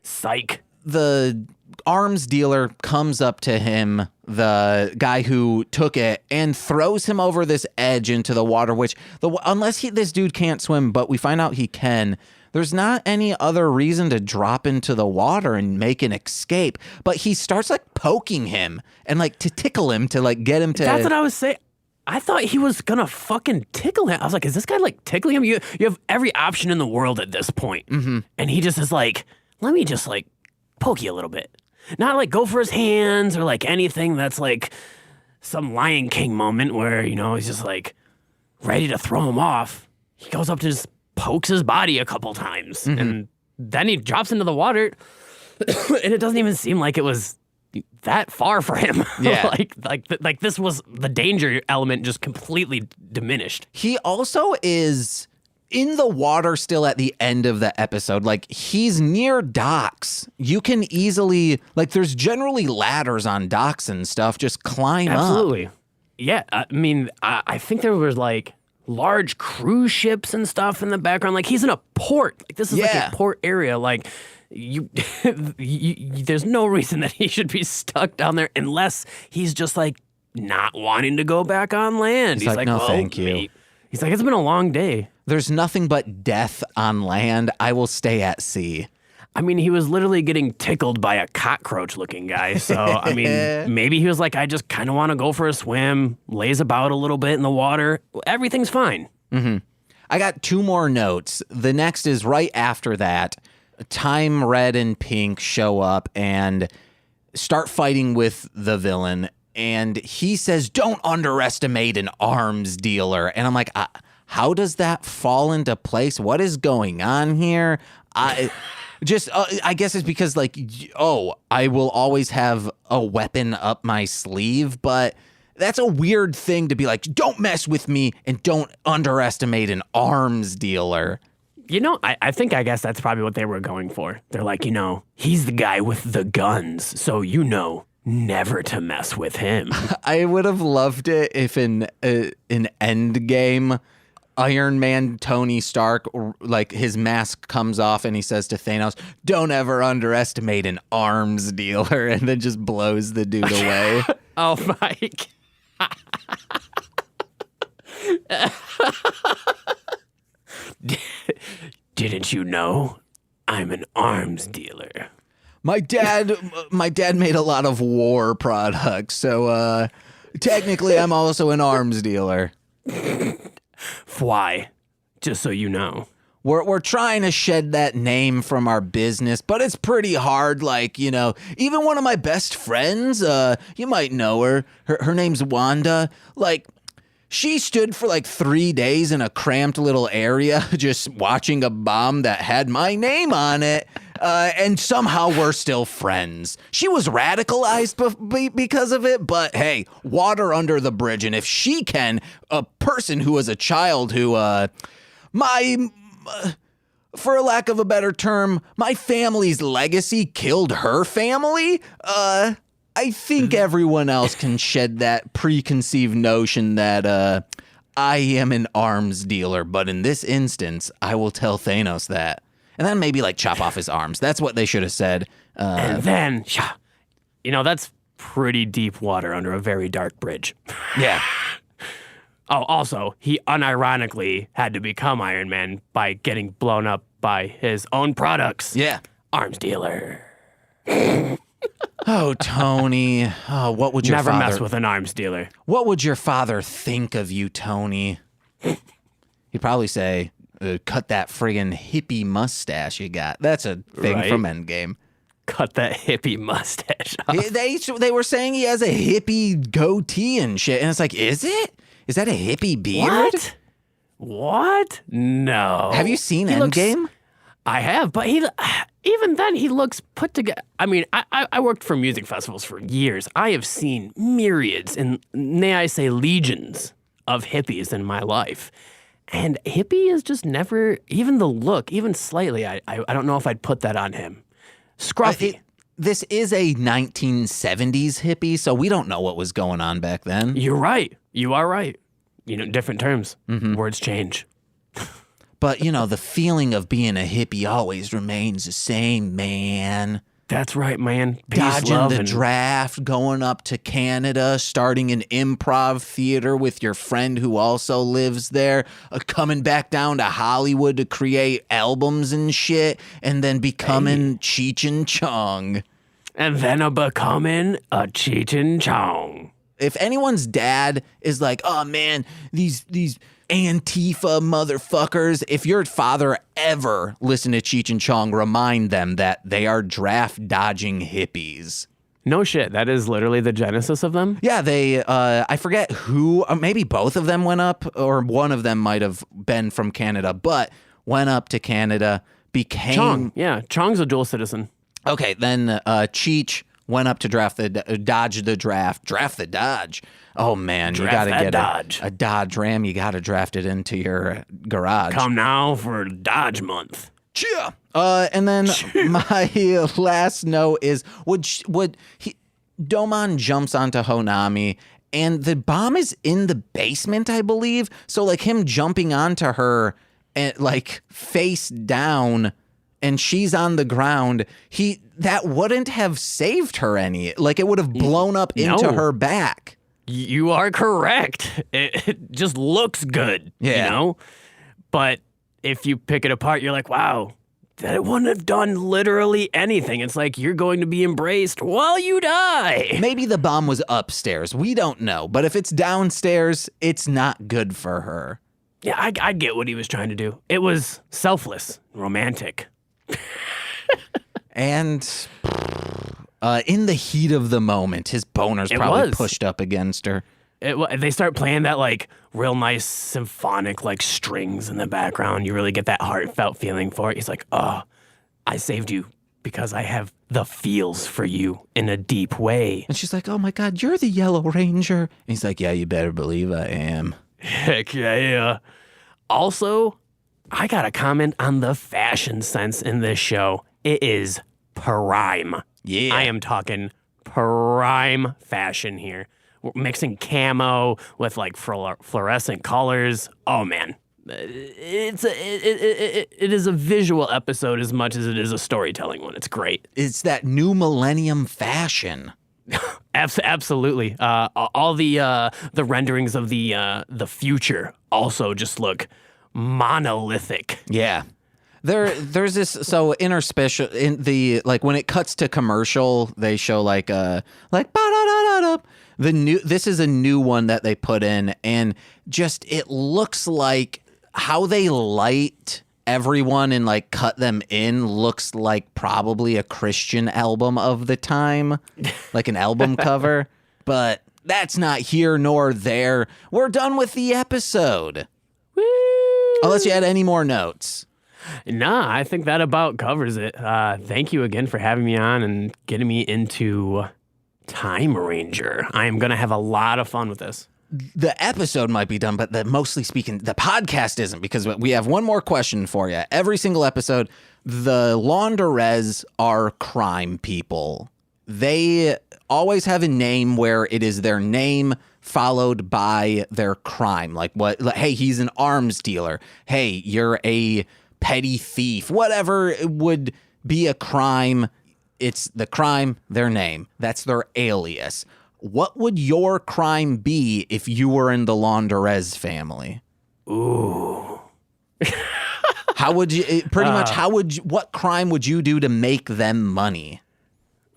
B: Psych. The
A: arms dealer comes up to him, the guy who took it, and throws him over this edge into the water. Which unless this dude can't swim, but we find out he can. There's not any other reason to drop into the water and make an escape, but he starts like poking him and like to tickle him to like get him to.
B: That's what I was saying. I thought he was gonna fucking tickle him. I was like, is this guy like tickling him? You have every option in the world at this point.
A: Mm-hmm.
B: And he just is like, let me just like poke you a little bit. Not like go for his hands or like anything that's like some Lion King moment where, he's just like ready to throw him off. He goes up to just pokes his body a couple times,
A: mm-hmm.
B: and then he drops into the water, and it doesn't even seem like it was that far for him.
A: Yeah.
B: like this was the danger element just completely diminished.
A: He also is in the water still at the end of the episode. Like, he's near docks. You can easily, like, there's generally ladders on docks and stuff. Just climb
B: Absolutely.
A: up.
B: Yeah. I mean, I think there was like large cruise ships and stuff in the background. Like, he's in a port. Like, this is like a port area. Like, there's no reason that he should be stuck down there unless he's just like not wanting to go back on land.
A: He's like, no, thank you.
B: Mate. He's like, it's been a long day.
A: There's nothing but death on land. I will stay at sea.
B: I mean, he was literally getting tickled by a cockroach-looking guy. So, I mean, maybe he was like, I just kind of want to go for a swim, lays about a little bit in the water. Everything's fine.
A: Mm-hmm. I got two more notes. The next is right after that. Time Red and Pink show up, and start fighting with the villain. And he says, don't underestimate an arms dealer. And I'm like, how does that fall into place? What is going on here? I guess it's because like, I will always have a weapon up my sleeve, but that's a weird thing to be like, don't mess with me and don't underestimate an arms dealer.
B: I think I guess that's probably what they were going for. They're like, he's the guy with the guns, so never to mess with him.
A: I would have loved it if in Endgame, Iron Man Tony Stark, like his mask comes off and he says to Thanos, don't ever underestimate an arms dealer, and then just blows the dude away.
B: Oh, Mike. Didn't you know I'm an arms dealer?
A: My dad made a lot of war products, so technically I'm also an arms dealer.
B: Why? Just so you know.
A: We're trying to shed that name from our business, but it's pretty hard. Like, even one of my best friends, you might know her. Her name's Wanda. Like, she stood for like 3 days in a cramped little area just watching a bomb that had my name on it. And somehow we're still friends. She was radicalized because of it, but hey, water under the bridge. And if she can, a person who was a child who, for a lack of a better term, my family's legacy killed her family, I think everyone else can shed that preconceived notion that I am an arms dealer. But in this instance, I will tell Thanos that. And then maybe like chop off his arms. That's what they should have said.
B: And then, that's pretty deep water under a very dark bridge.
A: Yeah.
B: Oh, also, he unironically had to become Iron Man by getting blown up by his own products.
A: Yeah.
B: Arms dealer.
A: Oh, Tony. Oh, what would your
B: Never
A: father...
B: mess with an arms dealer.
A: What would your father think of you, Tony? He'd probably say, cut that friggin' hippie mustache you got. That's a thing from Endgame.
B: Cut that hippie mustache off.
A: They were saying he has a hippie goatee and shit. And it's like, is it? Is that a hippie beard?
B: What? No.
A: Have you seen Endgame?
B: I have, but even then he looks put together. I mean, I worked for music festivals for years. I have seen myriads, and may I say legions, of hippies in my life. And hippie is just never, even the look, even slightly, I don't know if I'd put that on him. Scruffy.
A: This is a 1970s hippie, so we don't know what was going on back then.
B: You're right. You are right. Different terms. Mm-hmm. Words change.
A: But, the feeling of being a hippie always remains the same, man.
B: That's right, man. Peace,
A: dodging
B: love,
A: the draft, going up to Canada, starting an improv theater with your friend who also lives there, coming back down to Hollywood to create albums and shit, and then becoming Cheech and Chong.
B: And then becoming a Cheech and Chong.
A: If anyone's dad is like, oh man, these Antifa motherfuckers, if your father ever listened to Cheech and Chong, remind them that they are draft dodging hippies.
B: No shit. That is literally the genesis of them?
A: Yeah, they, I forget who, maybe both of them went up, or one of them might have been from Canada, but went up to Canada, became...
B: Chong, yeah. Chong's a dual citizen.
A: Okay, then Cheech went up to dodge the Dodge. Oh man, you got to get a Dodge Ram. You got to draft it into your garage.
B: Come now for Dodge month.
A: Yeah. And then my last note is Domon jumps onto Honami, and the bomb is in the basement, I believe. So like him jumping onto her and like face down, and she's on the ground. That wouldn't have saved her any. Like it would have blown up into her back.
B: You are correct. It just looks good, But if you pick it apart, you're like, wow, that wouldn't have done literally anything. It's like you're going to be embraced while you die.
A: Maybe the bomb was upstairs. We don't know. But if it's downstairs, it's not good for her.
B: Yeah, I get what he was trying to do. It was selfless, romantic.
A: And In the heat of the moment, his boner's probably pushed up against her.
B: They start playing that like real nice symphonic like strings in the background. You really get that heartfelt feeling for it. He's like, oh, I saved you because I have the feels for you in a deep way.
A: And she's like, oh my God, you're the Yellow Ranger. And he's like, yeah, you better believe I am.
B: Heck yeah. Also, I got to comment on the fashion sense in this show. It is prime.
A: Yeah.
B: I am talking prime fashion here. We're mixing camo with like fluorescent colors. Oh man, it is a visual episode as much as it is a storytelling one. It's great.
A: It's that new millennium fashion.
B: Absolutely. All the renderings of the future also just look monolithic.
A: Yeah. There's this interstitial in the like when it cuts to commercial, they show like ba-da-da-da-da. This is a new one that they put in, and just it looks like how they light everyone and like cut them in looks like probably a Christian album of the time, like an album cover. But that's not here nor there. We're done with the episode.
B: Woo!
A: Unless you had any more notes.
B: Nah, I think that about covers it. Thank you again for having me on and getting me into Timeranger. I am going to have a lot of fun with this.
A: The episode might be done, but mostly speaking, the podcast isn't, because we have one more question for you. Every single episode, the Launderez are crime people. They always have a name where it is their name followed by their crime. Like hey, he's an arms dealer. Hey, you're a petty thief. Whatever would be a crime. It's the crime, their name. That's their alias. What would your crime be if you were in the Launderez family?
B: Ooh.
A: How would you, what crime would you do to make them money?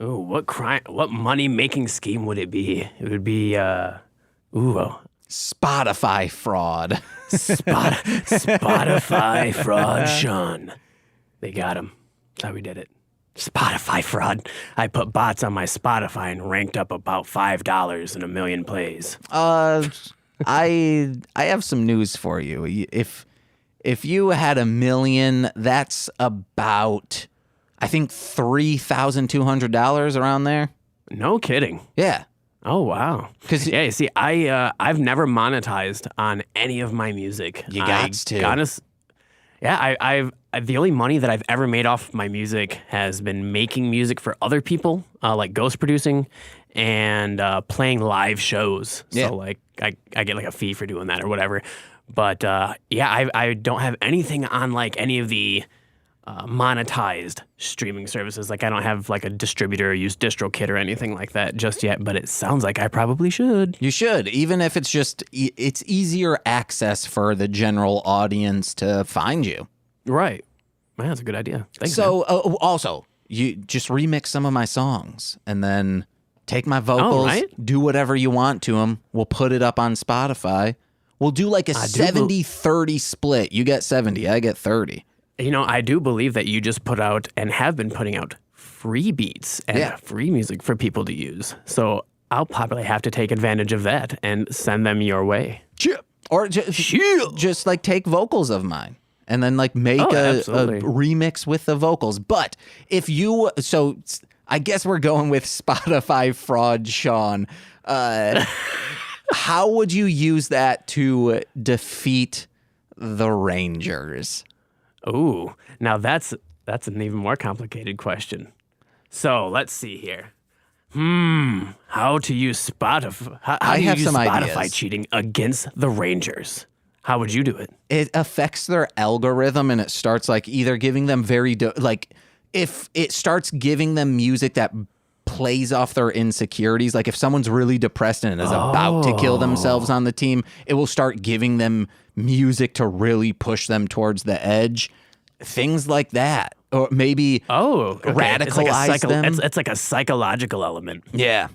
B: Ooh, what money-making scheme would it be? It would be,
A: Spotify fraud.
B: Spotify fraud, Sean. They got him. That's how we did it. Spotify fraud. I put bots on my Spotify and ranked up about $5 in 1 million plays.
A: I have some news for you. If you had 1 million, that's about, I think, $3,200 around there.
B: No kidding.
A: Yeah.
B: Oh wow! Because yeah, you see, I've never monetized on any of my music.
A: You got to.
B: I've the only money that I've ever made off my music has been making music for other people, like ghost producing and playing live shows.
A: Yeah.
B: So like I get like a fee for doing that or whatever. But I don't have anything on like any of the monetized streaming services. Like I don't have like a distributor or use DistroKid or anything like that just yet, but it sounds like I probably should.
A: You should, even if it's just, it's easier access for the general audience to find you.
B: Right. Man, that's a good idea. Thanks,
A: so also, you just remix some of my songs and then take my vocals, do whatever you want to them. We'll put it up on Spotify. We'll do like a 70-30 split. You get 70, I get 30.
B: You know, I do believe that you just put out and have been putting out free beats and free music for people to use. So I'll probably have to take advantage of that and send them your way.
A: Or just like take vocals of mine and then like make a remix with the vocals. But if you, so I guess we're going with Spotify fraud, Sean. How would you use that to defeat the Rangers?
B: Ooh, now that's an even more complicated question. So let's see here. How to use Spotify? How do you use Spotify cheating against the Rangers? How would you do it?
A: It affects their algorithm, and it starts like either giving them if it starts giving them music that plays off their insecurities. Like if someone's really depressed and is about to kill themselves on the team, it will start giving them music to really push them towards the edge. Things like that. Or maybe radicalize them.
B: It's like a psychological element.
A: Yeah.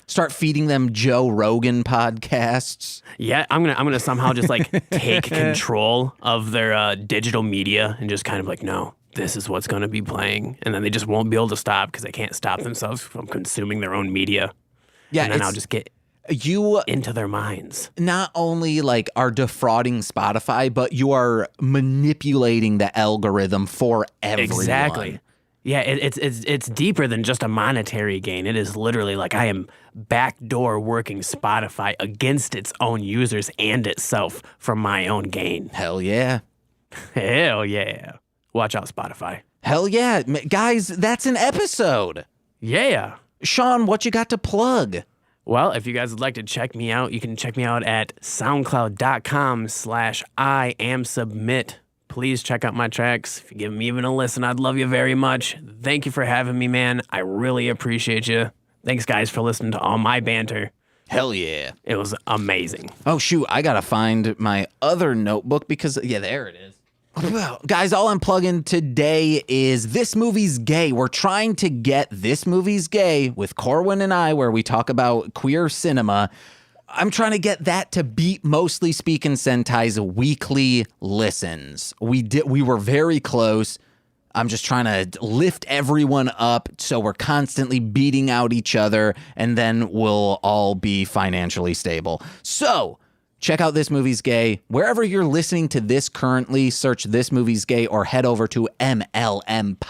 A: Start feeding them Joe Rogan podcasts.
B: Yeah, I'm gonna somehow just like take control of their digital media and just kind of like, no, this is what's going to be playing. And then they just won't be able to stop because they can't stop themselves from consuming their own media.
A: Yeah,
B: and then I'll just get into their minds.
A: Not only like are defrauding Spotify, but you are manipulating the algorithm for everyone.
B: Exactly. Yeah, it's deeper than just a monetary gain. It is literally like I am backdoor working Spotify against its own users and itself for my own gain.
A: Hell yeah.
B: Hell yeah. Watch out, Spotify.
A: Hell yeah. Guys, that's an episode.
B: Yeah.
A: Sean, what you got to plug?
B: Well, if you guys would like to check me out, you can check me out at soundcloud.com/IamSubmit. Please check out my tracks. If you give me even a listen, I'd love you very much. Thank you for having me, man. I really appreciate you. Thanks, guys, for listening to all my banter.
A: Hell yeah.
B: It was amazing.
A: Oh, shoot. I got to find my other notebook because, yeah, there it is. Well, guys, all I'm plugging today is This Movie's Gay. We're trying to get This Movie's Gay with Corwin and I, where we talk about queer cinema. I'm trying to get that to beat Mostly Speakin' Sentai's weekly listens. We were very close. I'm just trying to lift everyone up so we're constantly beating out each other, and then we'll all be financially stable. So check out This Movie's Gay. Wherever you're listening to this currently, search This Movie's Gay or head over to mlmpod.com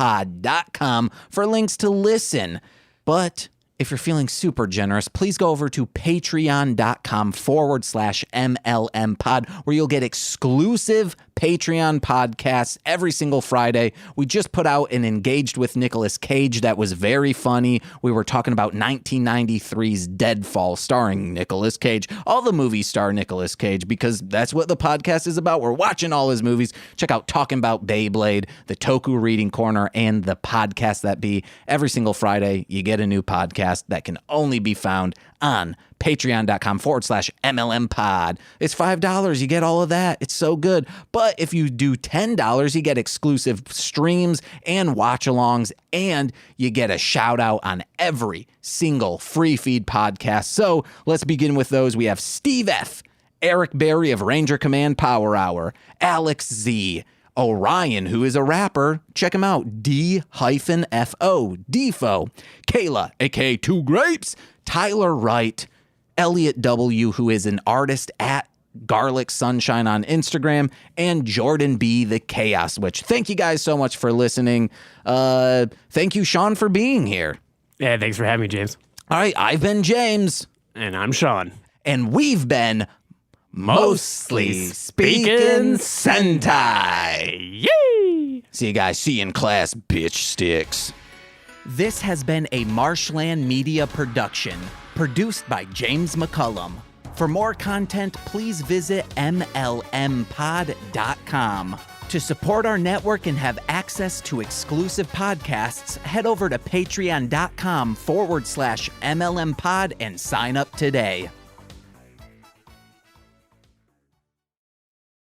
A: for links to listen. But if you're feeling super generous, please go over to patreon.com/MLMpod, where you'll get exclusive Patreon podcasts every single Friday. We just put out an Engaged with Nicolas Cage that was very funny. We were talking about 1993's Deadfall starring Nicolas Cage. All the movies star Nicolas Cage because that's what the podcast is about. We're watching all his movies. Check out Talking About Beyblade, the Toku Reading Corner, and the Podcast That Be. Every single Friday, you get a new podcast that can only be found on patreon.com/MLMpod. It's $5. You get all of that. It's so good. But if you do $10, you get exclusive streams and watch-alongs, and you get a shout-out on every single free feed podcast. So let's begin with those. We have Steve F., Eric Berry of Ranger Command Power Hour, Alex Z., Orion, who is a rapper, check him out, D-F-O, Defo, Kayla, aka Two Grapes, Tyler Wright, Elliot W., who is an artist at Garlic Sunshine on Instagram, and Jordan B., the Chaos Witch. Thank you guys so much for listening. Thank you, Sean, for being here.
B: Yeah, thanks for having me, James.
A: All right, I've been James.
B: And I'm Sean.
A: And we've been Mostly Speakin' Sentai.
B: Yay!
A: See you guys. See you in class, bitch sticks. This has been a Marshland Media production, produced by James McCollum. For more content, please visit mlmpod.com. To support our network and have access to exclusive podcasts, head over to patreon.com/MLMpod and sign up today.